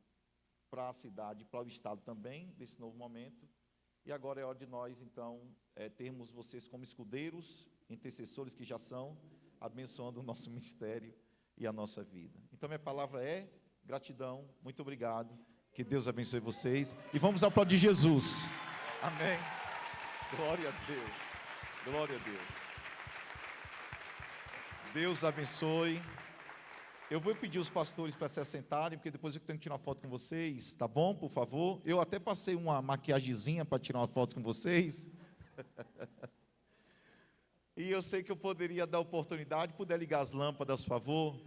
para a cidade, para o estado também, desse novo momento. E agora é hora de nós, então, termos vocês como escudeiros, intercessores que já são, abençoando o nosso ministério e a nossa vida. Então, minha palavra é gratidão, muito obrigado, que Deus abençoe vocês. E vamos aplaudir Jesus. Amém. Glória a Deus. Glória a Deus. Deus abençoe. Eu vou pedir os pastores para se assentarem, porque depois eu tenho que tirar uma foto com vocês, tá bom, por favor? Eu até passei uma maquiagemzinha para tirar uma foto com vocês. E eu sei que eu poderia dar oportunidade, puder ligar as lâmpadas, por favor.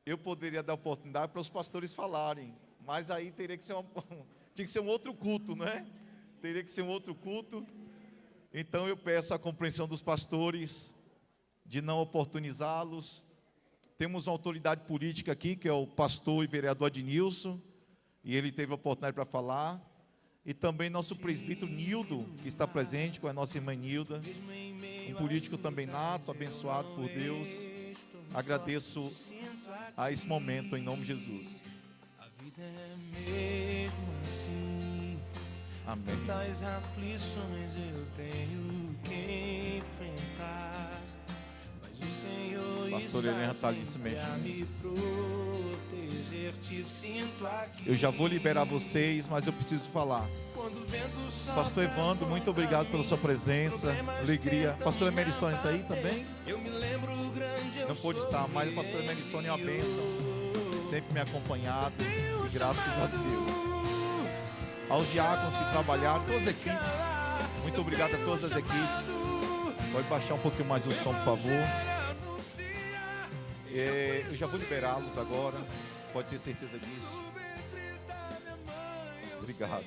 Eu poderia dar oportunidade para os pastores falarem, mas aí teria que ser tinha que ser um outro culto, né? Teria que ser um outro culto. Então eu peço a compreensão dos pastores de não oportunizá-los. Temos uma autoridade política aqui, que é o pastor e vereador Adnilson, e ele teve a oportunidade para falar. E também nosso presbítero Nildo, que está presente com a nossa irmã Nilda, um político também nato, abençoado por Deus. Agradeço a esse momento em nome de Jesus. A vida é mesmo assim. Amém. Tantas aflições eu tenho que enfrentar, mas o Senhor Pastor Helena está ali se sempre a mexendo. me proteger. Te sinto aqui. Eu já vou liberar vocês, mas eu preciso falar. Quando o vento sopra Pastor Evandro, muito obrigado pela sua presença, alegria. Pastora Merisone está aí também? eu me lembro grande, eu Não pôde estar, mas a pastora Merisone é uma bênção, sempre me acompanhado, e graças a Deus. Aos diáconos que trabalharam, todas as equipes, muito obrigado a todas as equipes. Pode baixar um pouquinho mais o som, por favor. Eu já vou liberá-los agora, pode ter certeza disso. Obrigado.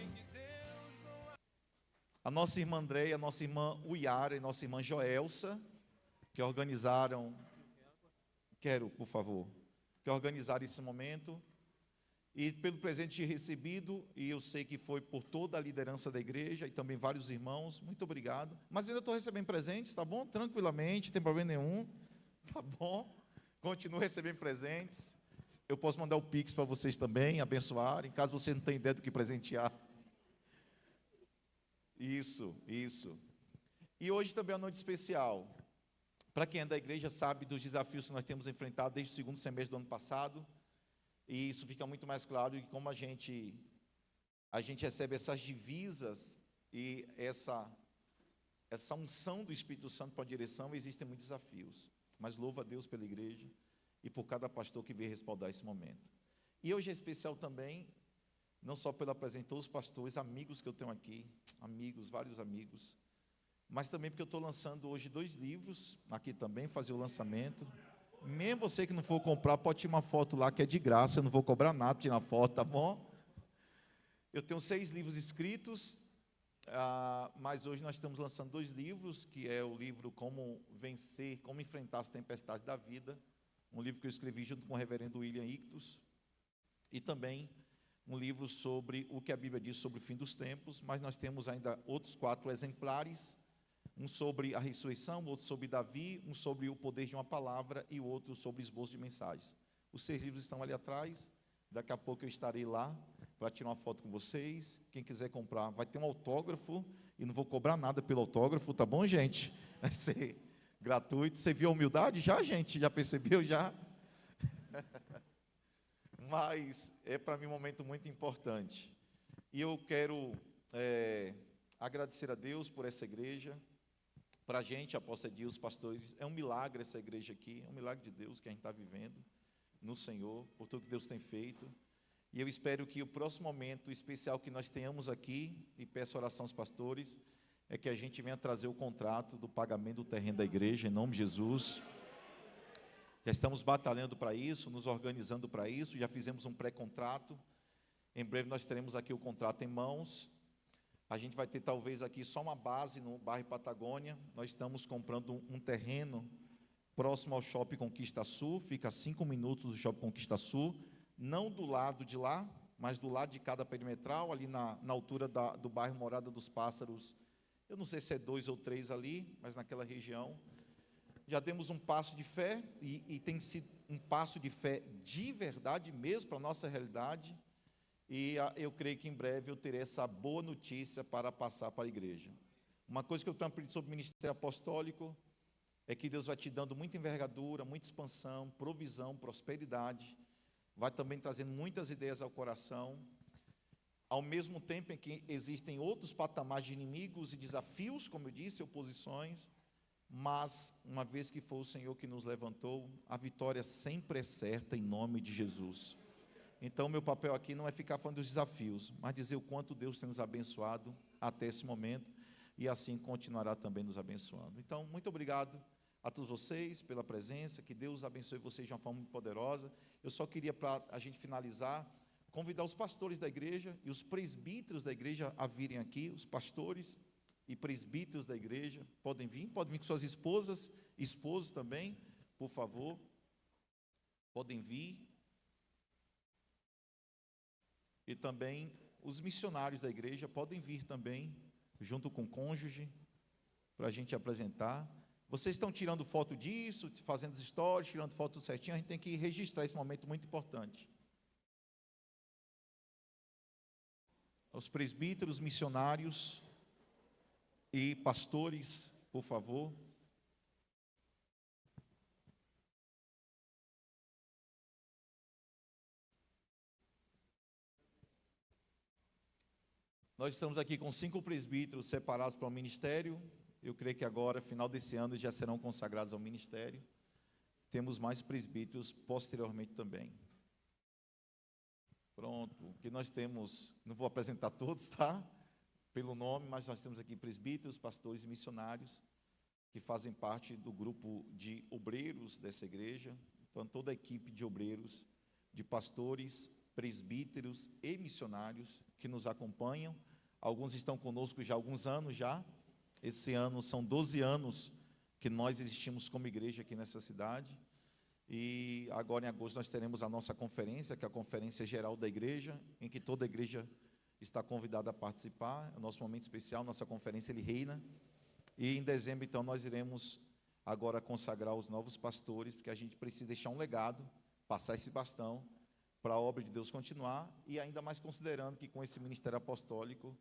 A nossa irmã Andréia, a nossa irmã Uiara e nossa irmã Joelsa, que organizaram, por favor, que organizaram esse momento, e pelo presente recebido, e eu sei que foi por toda a liderança da igreja, e também vários irmãos, muito obrigado. Mas ainda estou recebendo presentes, tá bom? Tranquilamente, não tem problema nenhum, tá bom? Continuo recebendo presentes. Eu posso mandar o Pix para vocês também, abençoarem, caso vocês não tenham ideia do que presentear. Isso. E hoje também é uma noite especial. Para quem é da igreja sabe dos desafios que nós temos enfrentado desde o segundo semestre do ano passado. E isso fica muito mais claro de como a gente recebe essas divisas e essa unção do Espírito Santo para a direção. Existem muitos desafios. Mas louvo a Deus pela igreja e por cada pastor que veio respaldar esse momento. E hoje é especial também, não só pela presença de todos os pastores, amigos que eu tenho aqui, vários amigos, mas também porque eu estou lançando hoje 2 livros, aqui também, fazer o lançamento. Mesmo você que não for comprar, pode tirar uma foto lá, que é de graça, eu não vou cobrar nada para tirar foto, tá bom? Eu tenho 6 livros escritos, mas hoje nós estamos lançando 2 livros, que é o livro Como Vencer, Como Enfrentar as Tempestades da Vida, um livro que eu escrevi junto com o reverendo William Ictus, e também um livro sobre o que a Bíblia diz sobre o fim dos tempos, mas nós temos ainda outros 4 exemplares, um sobre a ressurreição, outro sobre Davi, um sobre o poder de uma palavra e o outro sobre esboço de mensagens. Os 6 livros estão ali atrás, daqui a pouco eu estarei lá para tirar uma foto com vocês. Quem quiser comprar, vai ter um autógrafo e não vou cobrar nada pelo autógrafo, tá bom, gente? Vai ser gratuito. Você viu a humildade já, gente? Já percebeu já? Mas é para mim um momento muito importante. E eu quero agradecer a Deus por essa igreja. Para a gente, apóstolo Edil, os pastores, é um milagre essa igreja aqui, é um milagre de Deus que a gente está vivendo no Senhor, por tudo que Deus tem feito. E eu espero que o próximo momento especial que nós tenhamos aqui, e peço oração aos pastores, é que a gente venha trazer o contrato do pagamento do terreno da igreja, em nome de Jesus. Já estamos batalhando para isso, nos organizando para isso, já fizemos um pré-contrato. Em breve nós teremos aqui o contrato em mãos. A gente vai ter talvez aqui só uma base no bairro Patagônia. Nós estamos comprando um terreno próximo ao Shopping Conquista Sul, fica a 5 minutos do Shopping Conquista Sul, não do lado de lá, mas do lado de cada perimetral, ali na altura do bairro Morada dos Pássaros. Eu não sei se é 2 ou 3 ali, mas naquela região. Já demos um passo de fé, e tem sido um passo de fé de verdade mesmo para a nossa realidade. E eu creio que em breve eu terei essa boa notícia para passar para a igreja. Uma coisa que eu tenho aprendido sobre o ministério apostólico é que Deus vai te dando muita envergadura, muita expansão, provisão, prosperidade, vai também trazendo muitas ideias ao coração, ao mesmo tempo em que existem outros patamares de inimigos e desafios, como eu disse, oposições, mas uma vez que foi o Senhor que nos levantou, a vitória sempre é certa em nome de Jesus. Então, meu papel aqui não é ficar falando dos desafios, mas dizer o quanto Deus tem nos abençoado até esse momento, e assim continuará também nos abençoando. Então, muito obrigado a todos vocês pela presença, que Deus abençoe vocês de uma forma muito poderosa. Eu só queria, para a gente finalizar, convidar os pastores da igreja e os presbíteros da igreja a virem aqui. Os pastores e presbíteros da igreja podem vir com suas esposas, esposos também, por favor, podem vir. E também os missionários da igreja podem vir também, junto com o cônjuge, para a gente apresentar. Vocês estão tirando foto disso, fazendo as stories, tirando foto certinho, a gente tem que registrar esse momento muito importante. Os presbíteros, missionários e pastores, por favor. Nós estamos aqui com 5 presbíteros separados para o ministério. Eu creio que agora, final desse ano, já serão consagrados ao ministério. Temos mais presbíteros posteriormente também. Pronto, que nós temos, não vou apresentar todos, tá? Pelo nome, mas nós temos aqui presbíteros, pastores e missionários, que fazem parte do grupo de obreiros dessa igreja. Então, toda a equipe de obreiros, de pastores, presbíteros e missionários que nos acompanham. Alguns estão conosco já há alguns anos já. Esse ano são 12 anos que nós existimos como igreja aqui nessa cidade. E agora em agosto nós teremos a nossa conferência, que é a Conferência Geral da Igreja, em que toda a igreja está convidada a participar. É o nosso momento especial, nossa conferência Ele Reina. E em dezembro, então, nós iremos agora consagrar os novos pastores, porque a gente precisa deixar um legado, passar esse bastão, para a obra de Deus continuar, e ainda mais considerando que com esse ministério apostólico,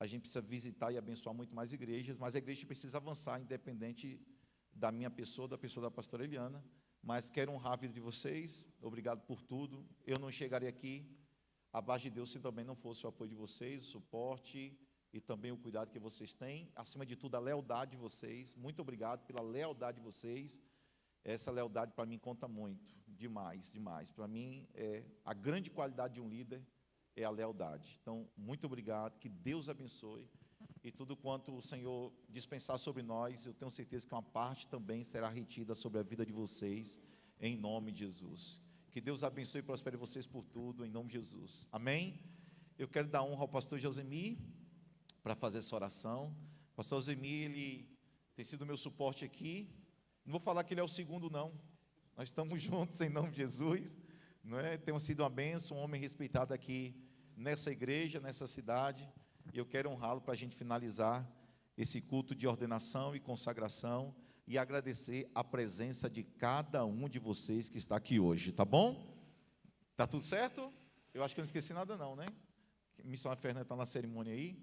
a gente precisa visitar e abençoar muito mais igrejas, mas a igreja precisa avançar, independente da minha pessoa, da pessoa da pastora Eliana. Mas quero honrar a vida de vocês, obrigado por tudo. Eu não chegaria aqui abaixo de Deus se também não fosse o apoio de vocês, o suporte e também o cuidado que vocês têm, acima de tudo a lealdade de vocês. Muito obrigado pela lealdade de vocês. Essa lealdade para mim conta muito, demais, demais. Para mim, a grande qualidade de um líder é a lealdade. Então, muito obrigado, que Deus abençoe. E tudo quanto o Senhor dispensar sobre nós, eu tenho certeza que uma parte também será retida sobre a vida de vocês, em nome de Jesus. Que Deus abençoe e prospere vocês por tudo, em nome de Jesus. Amém? Eu quero dar honra ao pastor Josemir, para fazer essa oração. O pastor Josemir, ele tem sido meu suporte aqui. Não vou falar que ele é o segundo, não. Nós estamos juntos em nome de Jesus, não é? Temos sido uma bênção, um homem respeitado aqui nessa igreja, nessa cidade, e eu quero honrá-lo para a gente finalizar esse culto de ordenação e consagração e agradecer a presença de cada um de vocês que está aqui hoje, tá bom? Tá tudo certo? Eu acho que eu não esqueci nada não, né? A missionária Fernanda está na cerimônia aí,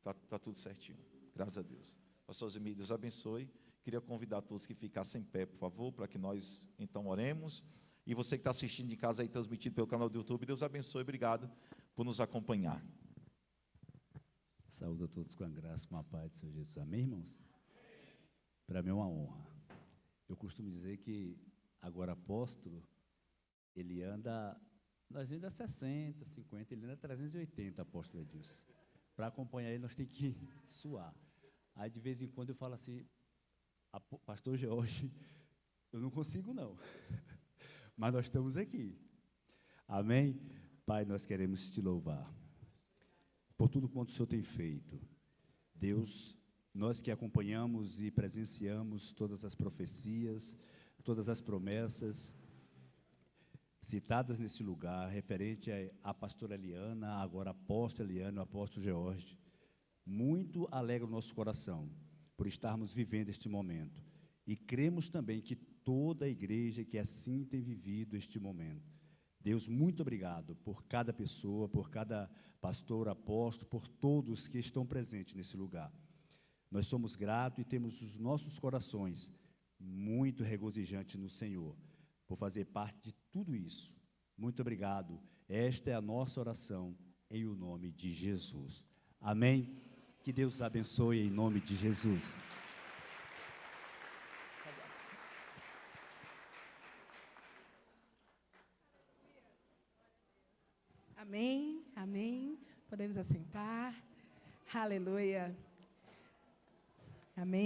tá tudo certinho, graças a Deus. Pastor Zimir, Deus abençoe. Queria convidar todos que ficassem em pé, por favor, para que nós, então, oremos. E você que está assistindo de casa aí, transmitido pelo canal do YouTube, Deus abençoe, obrigado por nos acompanhar. Saúdo a todos com a graça, com a paz do Senhor Jesus. Amém, irmãos? Para mim é uma honra. Eu costumo dizer que, agora apóstolo, ele anda, nós ainda 60, 50, ele anda 380, apóstolo Edilson. Para acompanhar ele, nós temos que suar. Aí, de vez em quando, eu falo assim, pastor Jorge, eu não consigo não, mas nós estamos aqui, amém? Pai, nós queremos te louvar, por tudo quanto o Senhor tem feito. Deus, nós que acompanhamos e presenciamos todas as profecias, todas as promessas, citadas nesse lugar, referente à pastora Eliana, agora a apóstola Eliana, o apóstolo Jorge, muito alegra o nosso coração, por estarmos vivendo este momento. E cremos também que toda a igreja que assim tem vivido este momento. Deus, muito obrigado por cada pessoa, por cada pastor, apóstolo, por todos que estão presentes nesse lugar. Nós somos gratos e temos os nossos corações muito regozijantes no Senhor, por fazer parte de tudo isso. Muito obrigado. Esta é a nossa oração, em o nome de Jesus. Amém? Que Deus abençoe em nome de Jesus. Amém, amém. Podemos assentar. Aleluia. Amém.